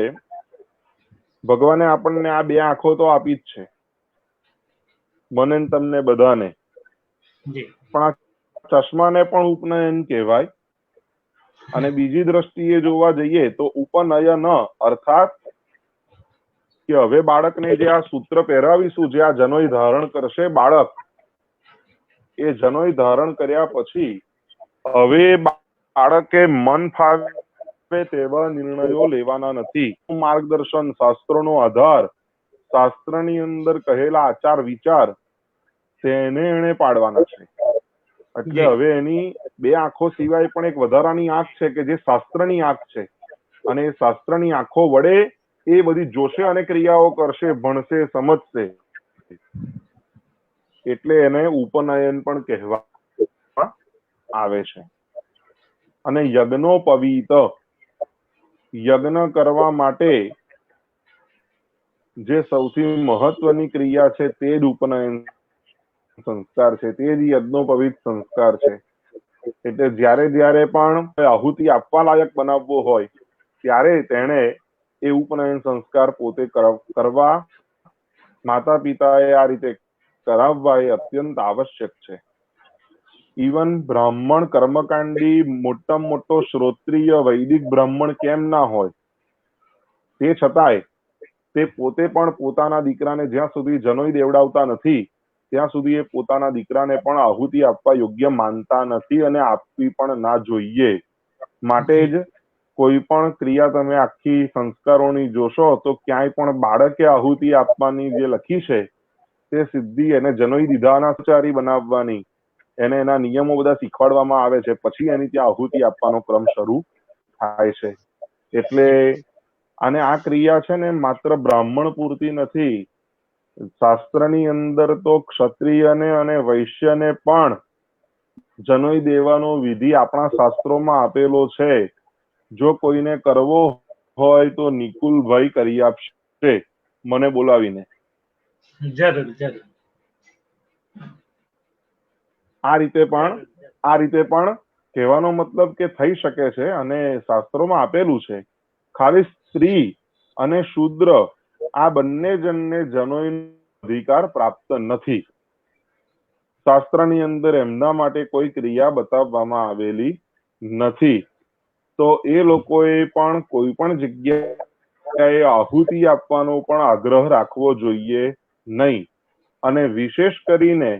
ભગવાને આપણને આ 2 આંખો તો આપી જ છે, મને ને તમને બધાને, પણ આ ચશ્માને પણ ઉપનયન કહેવાય. અને બીજી દ્રષ્ટિએ જોવા જઈએ તો ઉપનયન અર્થાત કે હવે બાળકને જે આ સૂત્ર પહેરાવીશું, જે આ જનોઈ ધારણ કરશે બાળક, એ જનોઈ ધારણ કર્યા પછી હવે બાળકે મન ફાવે તેવા નિર્ણયો લેવાના નથી. માર્ગદર્શન, શાસ્ત્રોનો આધાર, શાસ્ત્રની અંદર કહેલા આચાર વિચાર તેને એને પાડવાના છે. એટલે હવે એની 2 આંખો સિવાય પણ એક વધારાની આંખ છે કે જે શાસ્ત્રની આંખ છે. અને એ શાસ્ત્રની આંખો વડે એ બધી જોશે અને ક્રિયાઓ કરશે, ભણશે, સમજશે. એટલે એને ઉપનયન પણ કહેવામાં આવે છે. અને યજ્ઞોપવીત, યજ્ઞ કરવા માટે જે સૌથી મહત્વની ક્રિયા છે તે જ ઉપનયન સંસ્કાર છે, તે જ યજ્ઞોપવીત સંસ્કાર છે. એટલે જ્યારે પણ આહુતિ આપવા લાયક બનાવવો હોય ત્યારે તેણે એ ઉપનયન સંસ્કાર પોતે કરવા, માતા પિતાએ આ રીતે કરાવવા એ અત્યંત આવશ્યક છે. ઇવન બ્રાહ્મણ કર્મકાંડી મોટામાં મોટો શ્રોત્રિય વૈદિક બ્રાહ્મણ કેમ ના હોય, તે છતાંય તે પોતે પણ પોતાના દીકરાને જ્યાં સુધી જનોઈ દેવડાવતા નથી ત્યાં સુધી એ પોતાના દીકરાને પણ આહુતિ આપવા યોગ્ય માનતા નથી અને આપવી પણ ના જોઈએ. માટે જ કોઈ પણ ક્રિયા તમે આખી સંસ્કારોની જોશો તો ક્યાંય પણ બાળકે આહુતિ આપવાની જે લખી છે તે સીધી એને જનોઈ દીધાના ચારી બનાવવાની, એને એના નિયમો બધા શીખવાડવામાં આવે છે, પછી એની ત્યાં આહુતિ આપવાનો ક્રમ શરૂ થાય છે. એટલે અને આ ક્રિયા છે ને માત્ર બ્રાહ્મણ પૂરતી નથી, શાસ્ત્રની અંદર તો ક્ષત્રિયને અને વૈશ્યને પણ જનોઈ દેવાનો વિધિ આપણા શાસ્ત્રોમાં આપેલો છે. જો કોઈને કરવો હોય તો નિકુલભાઈ કરી આપશે મને બોલાવીને. જરૂર જરૂર. આ રીતે પણ કહેવાનો મતલબ કે થઈ શકે છે અને શાસ્ત્રોમાં આપેલું છે. ખાલી સ્ત્રી અને શૂદ્ર આ બંને જણને જનોઈનો અધિકાર પ્રાપ્ત નથી. શાસ્ત્રની અંદર એમના માટે કોઈ ક્રિયા બતાવવામાં આવેલી નથી. તો એ લોકોએ પણ કોઈ પણ જગ્યાએ આહુતિ આપવાનો પણ આગ્રહ રાખવો જોઈએ નહીં. અને વિશેષ કરીને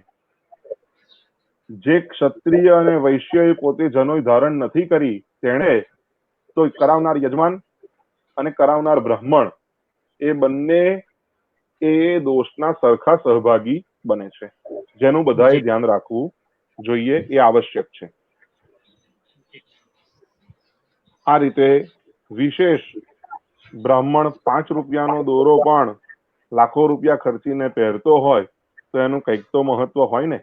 જે ક્ષત્રિય અને વૈશ્યએ પોતે જનોઈ ધારણ નથી કરી તેણે તો કરાવનાર યજમાન અને કરાવનાર બ્રાહ્મણ એ બંને એ દોષના સરખા સહભાગી બને છે, જેનું બધાએ ધ્યાન રાખવું જોઈએ, એ આવશ્યક છે. આ રીતે વિશેષ બ્રાહ્મણ 5 રૂપિયાનો દોરો પણ લાખો રૂપિયા ખર્ચીને પહેરતો હોય તો એનું કંઈક તો મહત્વ હોય ને.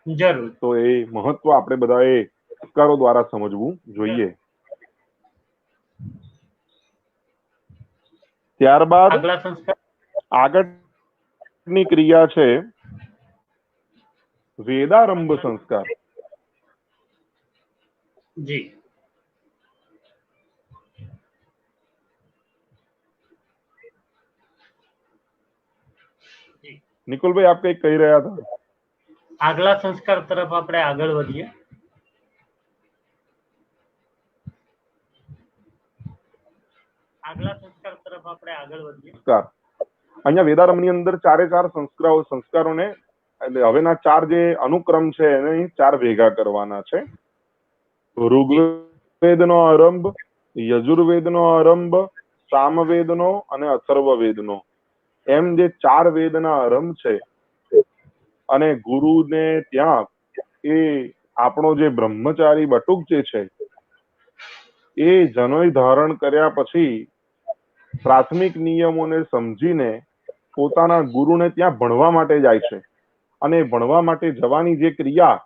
જરૂર. તો એ મહત્વ આપણે બધાએ સંસ્કારો દ્વારા સમજવું જોઈએ. ત્યારબાદ આગળની ક્રિયા છે વેદારંભ સંસ્કાર. જી. નિકુલભાઈ આપ કઈ કહી રહ્યા હતા? આગલા સંસ્કાર તરફ આપણે આગળ વધીએ. અહીંયા વેદારંભની અંદર 4 સંસ્કારોને એટલે હવેના 4 જે અનુક્રમ છે એને 4 ભેગા કરવાના છે. ઋગ્વેદનો આરંભ, યજુર્વેદનો આરંભ, સામવેદનો અને અથર્વવેદનો, એમ જે 4 વેદના આરંભ છે. અને ગુરુને ત્યાં એ આપણો જે બ્રહ્મચારી બટુક જે છે એ જનોઈ ધારણ કર્યા પછી પ્રાથમિક નિયમોને સમજીને પોતાના ગુરુને ત્યાં ભણવા માટે જાય છે. અને ભણવા માટે જવાની જે ક્રિયા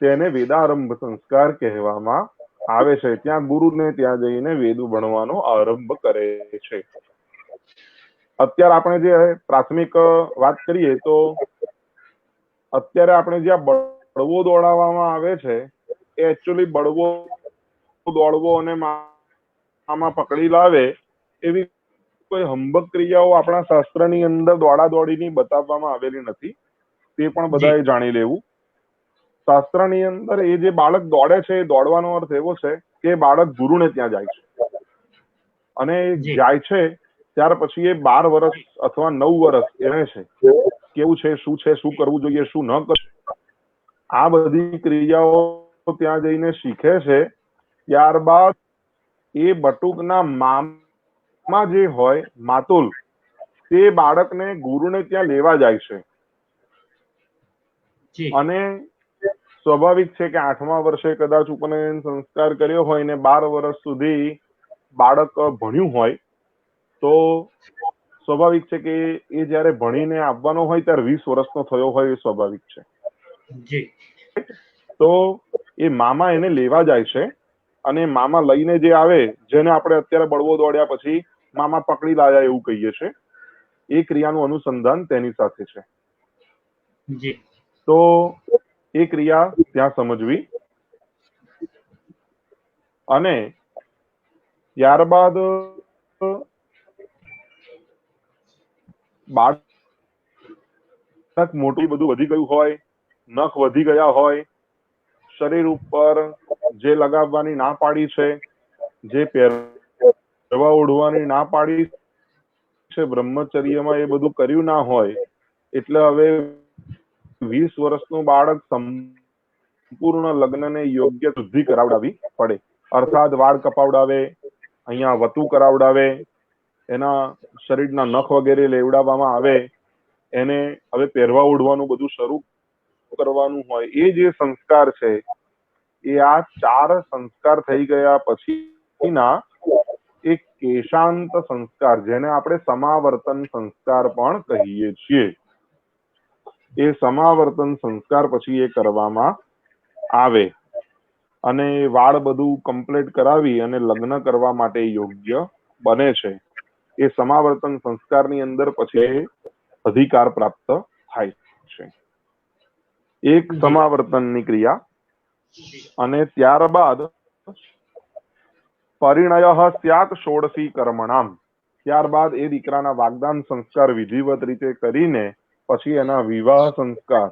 તેને વેદારંભ સંસ્કાર કહેવામાં આવે છે. ત્યાં ગુરુને ત્યાં જઈને વેદ ભણવાનો આરંભ કરે છે. અત્યારે આપણે જે પ્રાથમિક વાત કરીએ તો અત્યારે આપણે જ્યાં બળવો દોડાવવામાં આવે છે એ એકચ્યુઅલી બળવો દોડવો અને મામા પકડી લાવે એવી કોઈ હંબક ક્રિયાઓ આપણા શાસ્ત્રની અંદર દોડા દોડીની બતાવવામાં આવેલી નથી. તે પણ બધાએ જાણી લેવું. શાસ્ત્રની અંદર એ જે બાળક દોડે છે એ દોડવાનો અર્થ એવો છે કે બાળક ગુરુને ત્યાં જાય છે અને જાય છે ત્યાર પછી એ 12 વર્ષ અથવા 9 વર્ષ રહે છે. કેવું છે, શું કરવું જોઈએ, શું ન કરવું, આ બધી ક્રિયાઓ ત્યાં જઈને શીખે છે. ત્યારબાદ એ બટુકના મામા જે હોય માતુલ તે બાળકને ગુરુને ત્યાં લેવા જાય છે. અને સ્વાભાવિક છે કે 8મા વર્ષે કદાચ ઉપનયન સંસ્કાર કર્યો હોય ને 12 વર્ષ સુધી બાળક ભણ્યું હોય તો સ્વાભાવિક છે કે એ જયારે ભણીને આવવાનો હોય ત્યારે 20 વર્ષનો થયો હોય એ સ્વાભાવિક છે. તો એ મામા એને લેવા જાય છે અને મામા લઈને જે આવે જેને આપણે અત્યારે બળવો દોડ્યા પછી મામા પકડી લાયા એવું કહીએ છે, એ ક્રિયાનું અનુસંધાન તેની સાથે છે. તો એ ક્રિયા ત્યાં સમજવી. અને ત્યારબાદ બાળક મોટું બધું વધી ગયું હોય, નખ વધી ગયા હોય શરીર ઉપર જે લગાવવાની ના પાડી છે, જે પહેરવા ઓઢવાની ના પાડી છે બ્રહ્મચર્યમાં, એ બધું કર્યું ના હોય એટલે હવે 20 વર્ષનું બાળક સંપૂર્ણ લગ્નને યોગ્ય શુદ્ધિ કરાવડાવી પડે. અર્થાત વાળ કપાવડાવે, અહીંયા વતુ કરાવડાવે, એના શરીરના નખ વગેરે લેવડાવવામાં આવે, એને હવે પહેરવા ઓઢવાનું બધું શરૂ કરવાનું હોય. એ જે સંસ્કાર છે એ આ 4 સંસ્કાર થઈ ગયા પછીના એક કેશાંત સંસ્કાર, જેને આપણે સમાવર્તન સંસ્કાર પણ કહીએ છીએ, એ સમાવર્તન સંસ્કાર પછી એ કરવામાં આવે અને વાળ બધું કમ્પ્લીટ કરાવી અને લગ્ન કરવા માટે યોગ્ય બને છે. એ સમાવર્તન સંસ્કારની અંદર પછી અધિકાર પ્રાપ્ત થાય છે. એક સમાવર્તનની ક્રિયા, અને ત્યારબાદ પરિણય સ્યાત ષોડશી કર્મણામ, ત્યારબાદ એ દીકરાના વાગદાન સંસ્કાર વિધિવત રીતે કરીને પછી એના વિવાહ સંસ્કાર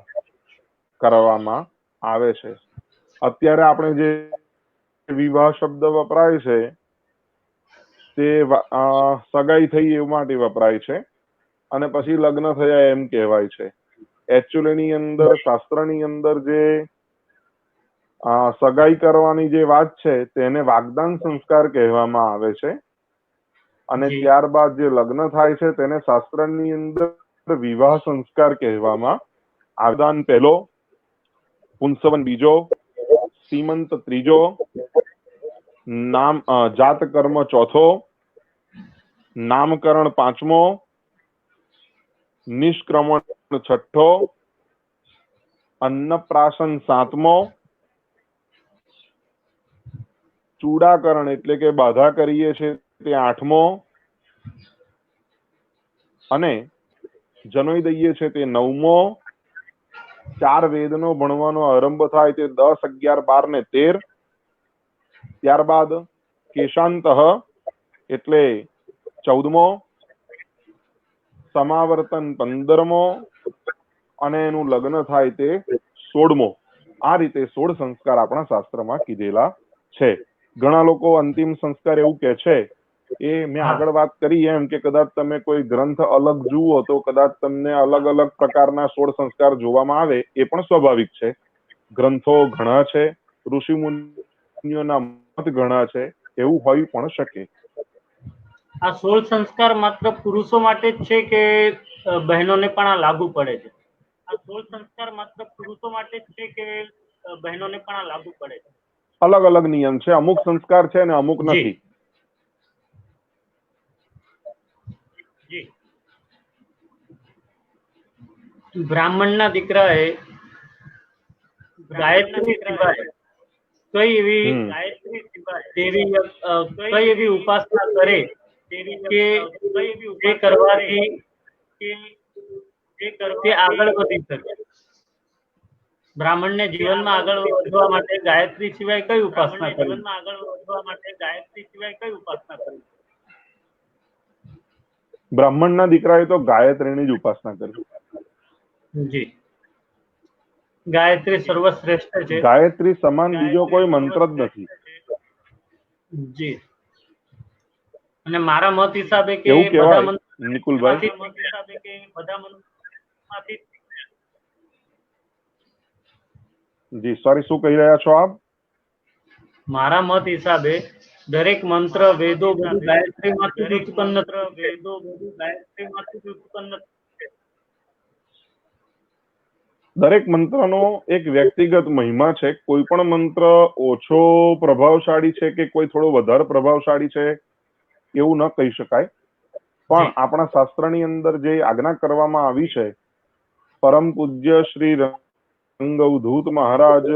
કરવામાં આવે છે. અત્યારે આપણે જે વિવાહ શબ્દ વપરાય છે તે સગાઈ થઈ એવું માટે વપરાય છે અને પછી લગ્ન થયા એમ કહેવાય છે. એકચ્યુઅલી ની અંદર, શાસ્ત્રની અંદર જે સગાઈ કરવાની જે વાત છે તેને વાગદાન સંસ્કાર કહેવામાં આવે છે, અને ત્યારબાદ જે લગ્ન થાય છે તેને શાસ્ત્રની અંદર વિવાહ સંસ્કાર કહેવામાં. વાગદાન પહેલો, પુંસવન બીજો, સીમંત ત્રીજો, નામ જાત કર્મ ચોથો, નામકરણ પાંચમો, નિષ્ક્રમણ છઠ્ઠો, અન્નપ્રાશન સાતમો, ચૂડાકરણ એટલે કે બાધા કરીએ છીએ તે આઠમો, અને જનોઈ દઈએ છે તે નવમો, 4 વેદનો ભણવાનો આરંભ થાય તે 10, 11, 12 ને 13, ત્યારબાદ કેશાંત એટલે 14મો, સમાવર્તન 15મો અને એનું લગ્ન થાય તે 16મો. આ રીતે 16 સંસ્કાર આપણા શાસ્ત્રમાં કીધેલા છે. ઘણા લોકો અંતિમ સંસ્કાર એવું કે છે, એ મેં આગળ વાત કરી એમ કે કદાચ તમે કોઈ ગ્રંથ અલગ જુઓ તો કદાચ તમને અલગ અલગ પ્રકારના 16 સંસ્કાર જોવામાં આવે, એ પણ સ્વાભાવિક છે. ગ્રંથો ઘણા છે, ઋષિ મુનિઓના મત ઘણા છે, એવું હોઈ પણ શકે. આ 16 સંસ્કાર માત્ર પુરુષો માટે જ છે કે બહેનોને પણ આ લાગુ પડે છે? આ 16 સંસ્કાર માત્ર પુરુષો માટે જ છે કે બહેનોને પણ આ લાગુ પડે છે? અલગ અલગ નિયમ છે, અમુક સંસ્કાર છે અને અમુક નથી. જી. બ્રાહ્મણના દીકરાએ ગાયત્રી સિવાય કઈ એવી ઉપાસના કરે કે જે કરવાથી તે આગળ વધી શકે? બ્રાહ્મણને જીવનમાં આગળ વધવા માટે ગાયત્રી સિવાય કઈ ઉપાસના કરવી? બ્રાહ્મણના દીકરાએ તો ગાયત્રીની જ ઉપાસના કરવી. જી. ગાયત્રી સર્વશ્રેષ્ઠ છે. ગાયત્રી સમાન બીજો કોઈ મંત્ર જ નથી. જી. અને મારા મત હિસાબે કે એવું કહેવાય નિકુલભાઈ. જી સોરી, શું કહી રહ્યા છો આપ? મારા મત હિસાબે દરેક મંત્ર વેદો બધું ગાયત્રીમાંથી જ ઉત્પન્ન દરેક મંત્રનો એક વ્યક્તિગત મહિમા છે. કોઈ પણ મંત્ર ઓછો પ્રભાવશાળી છે કે કોઈ થોડો વધારે પ્રભાવશાળી છે એવું ન કહી શકાય. પણ આપણા શાસ્ત્રની અંદર જે આજ્ઞા કરવામાં આવી છે, પરમ પૂજ્ય શ્રી રંગવધૂત મહારાજ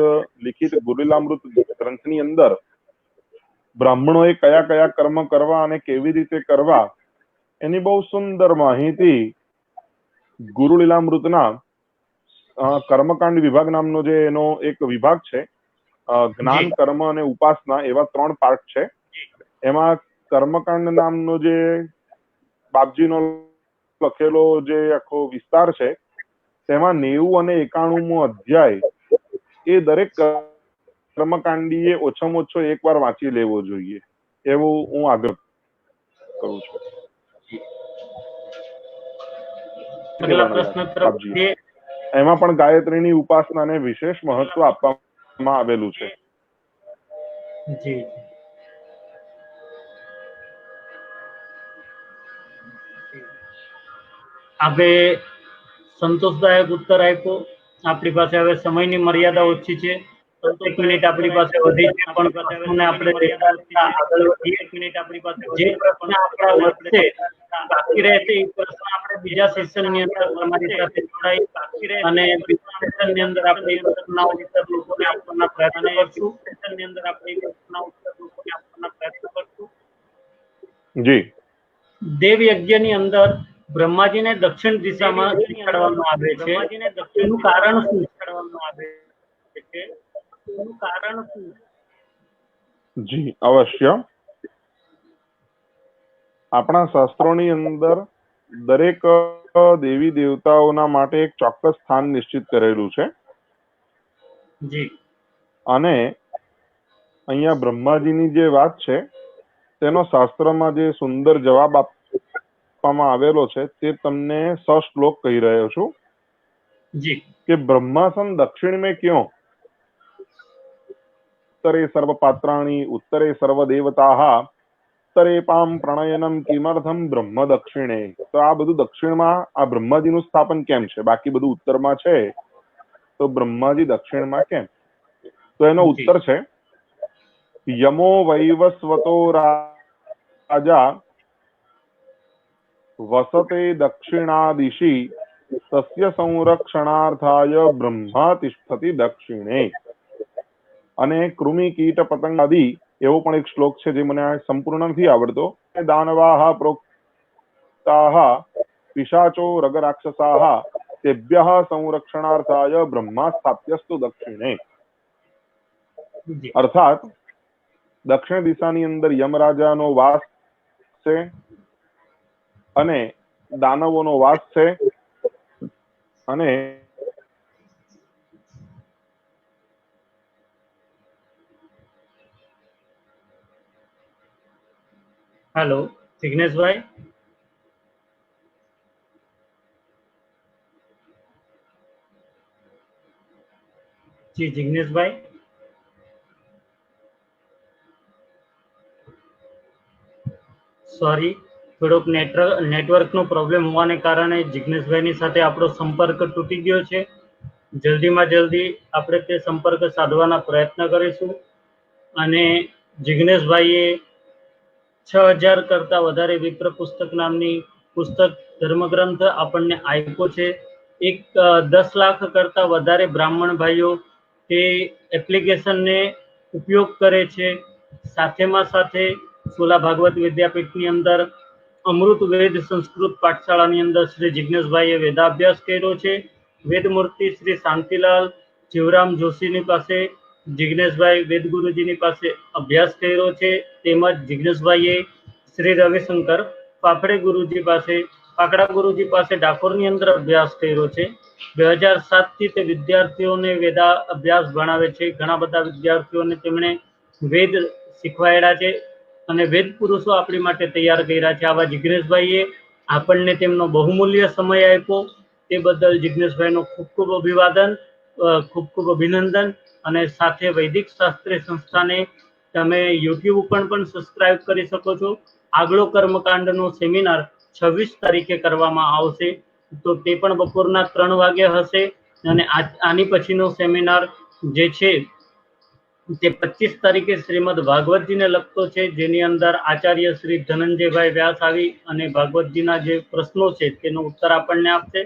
લિખિત ગુરુલીલામૃત ગ્રંથની અંદર બ્રાહ્મણોએ કયા કયા કર્મ કરવા અને કેવી રીતે કરવા એની બહુ સુંદર માહિતી ગુરુલીલામૃતના કર્મકાંડ વિભાગ નામનો જે એનો એક વિભાગ છે, જ્ઞાન, કર્મ અને ઉપાસના, એવા 3 પાર્ટ છે. એમાં કર્મકાંડ નામનો જે બાપજીનો લખેલો જે આખો વિસ્તાર છે તેમાં 90 અને 91મો અધ્યાય એ દરેક કર્મકાંડીએ ઓછામાં ઓછો એકવાર વાંચી લેવો જોઈએ એવું હું આગ્રહ કરું છું. અગલા પ્રશ્ન તરફ આપજી. જઈએ. એમાં પણ ગાયત્રીની ઉપાસનાને વિશેષ મહત્વ આપવામાં આવેલું છે. જી આપે સંતોષદાયક ઉત્તર આપ્યો. આપણી પાસે હવે સમયની મર્યાદા ઓછી છે. 1 મિનિટ આપણી પાસે વધી છે, પણ પ્રશ્નોને આપણે લેતા આગળ વધીએ. 1 મિનિટ આપણી પાસે જે પ્રશ્ન આપણા વધશે બાકી રહેશે એ પ્રશ્ન આપણે બીજા સેશનની અંદર તમારી સાથે જોડાઈ અને બીજા સેશનની અંદર આપણે એ પ્રશ્નના ઉત્તર લોકોને આપવાના પ્રયત્ન કરશું. સેશનની અંદર આપણે એ પ્રશ્નના ઉત્તર લોકોને આપવાના પ્રયત્ન કરશું. જી. દેવ યજ્ઞની અંદર બ્રહ્માજીને દક્ષિણ દિશામાં ચડાવવામાં આવે છે. એનું કારણ શું ચડાવવામાં આવે છે? એનું કારણ શું? જી અવશ્ય. આપણા શાસ્ત્રોની અંદર દરેક દેવી દેવતાઓના માટે એક ચોક્કસ સ્થાન નિશ્ચિત કરેલું છે. જી. અને અહીંયા બ્રહ્માજીની જે વાત છે તેનો શાસ્ત્રમાં જે સુંદર જવાબ આપવામાં આવેલો છે તે તમને સશ્લોક કહી રહ્યો છું. જી. કે બ્રહ્માસન દક્ષિણ में क्यों? उत्तरे सर्व पात्राणि उत्तरे सर्व देवताः उत्तरे पाम प्रणयनम किमर्थम બ્રહ્મ દક્ષિણે. તો આ બધું દક્ષિણમાં આ બ્રહ્માજીનું સ્થાપન કેમ છે? બાકી બધું ઉત્તરમાં છે તો બ્રહ્માજી દક્ષિણમાં કેમ? તો એનો ઉત્તર છે યમો વૈવસ્વતો રાજા વસતે દક્ષિણાદિશી તસ્ય સંરક્ષણાર્થાય બ્રહ્મા તિષ્ઠતિ દક્ષિણે. અને કૃમિ કીટ પતંગ આદિ એવો પણ એક શ્લોક છે જે મને સંપૂર્ણ નથી આવડતો. દાનવાહ પ્રોક્તાહ પિશાચો રગરાક્ષસાહ તેભ્યઃ સંરક્ષણાર્થાય બ્રહ્મા સ્થાપ્યસ્તુ દક્ષિણે. અર્થાત દક્ષિણ દિશાની અંદર યમરાજાનો વાસ છે અને દાનવોનો વાસ છે અને હેલો જિગ્નેશભાઈ. જી જિગ્નેશભાઈ. સોરી, થોડોક નેટવર્કનો પ્રોબ્લેમ હોવાને કારણે જિગ્નેશભાઈની સાથે આપણો સંપર્ક તૂટી ગયો છે. જલ્દીમાં જલ્દી આપણે તે સંપર્ક સાધવાના પ્રયત્ન કરીશું. અને જિગ્નેશભાઈએ 6000 કરતા વધારે વિપ્ર પુસ્તક નામની પુસ્તક ધર્મગ્રંથ આપણને આપ્યો છે. 10 લાખ કરતા વધારે બ્રાહ્મણ ભાઈઓ તે એપ્લિકેશનને ઉપયોગ કરે છે. સાથેમાં સાથે સોલા ભાગવત વિદ્યાપીઠની અંદર અમૃત વેદ સંસ્કૃત પાઠશાળાની અંદર શ્રી જિગ્નેશભાઈએ વેદાભ્યાસ કર્યો છે. વેદમૂર્તિ શ્રી શાંતિલાલ જીવરામ જોશીની પાસે જિગ્નેશભાઈ વેદગુરુજીની પાસે અભ્યાસ કર્યો છે. તેમજ જિગ્નેશભાઈએ શ્રી રવિશંકર પાપડે ગુરુજી પાસે પાકડા ગુરુજી પાસે ડાકોરની અંદર અભ્યાસ કર્યો છે. 2007 થી તે વિદ્યાર્થીઓને વેદા અભ્યાસ ભણાવે છે. ઘણા બધા વિદ્યાર્થીઓને તેમણે વેદ શીખવાડ્યા છે અને વેદ પુરુષો આપણી માટે તૈયાર કર્યા છે. આવા જિગ્નેશભાઈએ આપણને તેમનો બહુમૂલ્ય સમય આપ્યો તે બદલ જિગ્નેશભાઈનો ખૂબ ખૂબ અભિવાદન, ખૂબ ખૂબ અભિનંદન. અને સાથે વૈદિક શાસ્ત્રી સંસ્થાને તમે યુટ્યુબ ઉપર પણ સબસ્ક્રાઇબ કરી શકો છો. આગલો કર્મકાંડનો સેમિનાર 26 તારીખે કરવામાં આવશે, તો તે પણ બપોરના 3 વાગે હશે. અને આની પછીનો સેમિનાર જે છે તે 25 તારીખે શ્રીમદ ભાગવતજીને લગતો છે, જેની અંદર આચાર્ય શ્રી ધનંજયભાઈ વ્યાસ આવી અને ભાગવતજીના જે પ્રશ્નો છે તેનો ઉત્તર આપણને આપશે.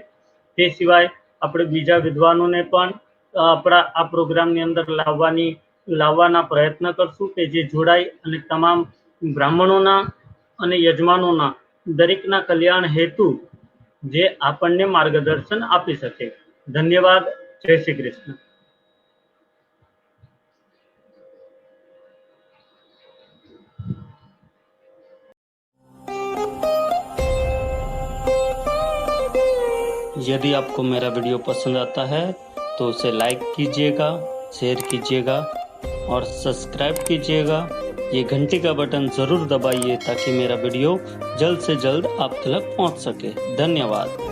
તે સિવાય આપણે બીજા વિદ્વાનોને પણ આપણા આ પ્રોગ્રામની અંદર લાવવાના પ્રયત્ન કરશું કે જે જોડાય અને તમામ બ્રાહ્મણોના અને યજમાનોના દરેકના કલ્યાણ હેતુ જે આપણને માર્ગદર્શન આપી શકે. ધન્યવાદ. જય શ્રી કૃષ્ણ. यदि आपको मेरा वीडियो पसंद आता है तो उसे लाइक कीजिएगा, शेयर कीजिएगा और सब्सक्राइब कीजिएगा। ये घंटी का बटन जरूर दबाइए ताकि मेरा वीडियो जल्द से जल्द आप तक पहुंच सके। धन्यवाद।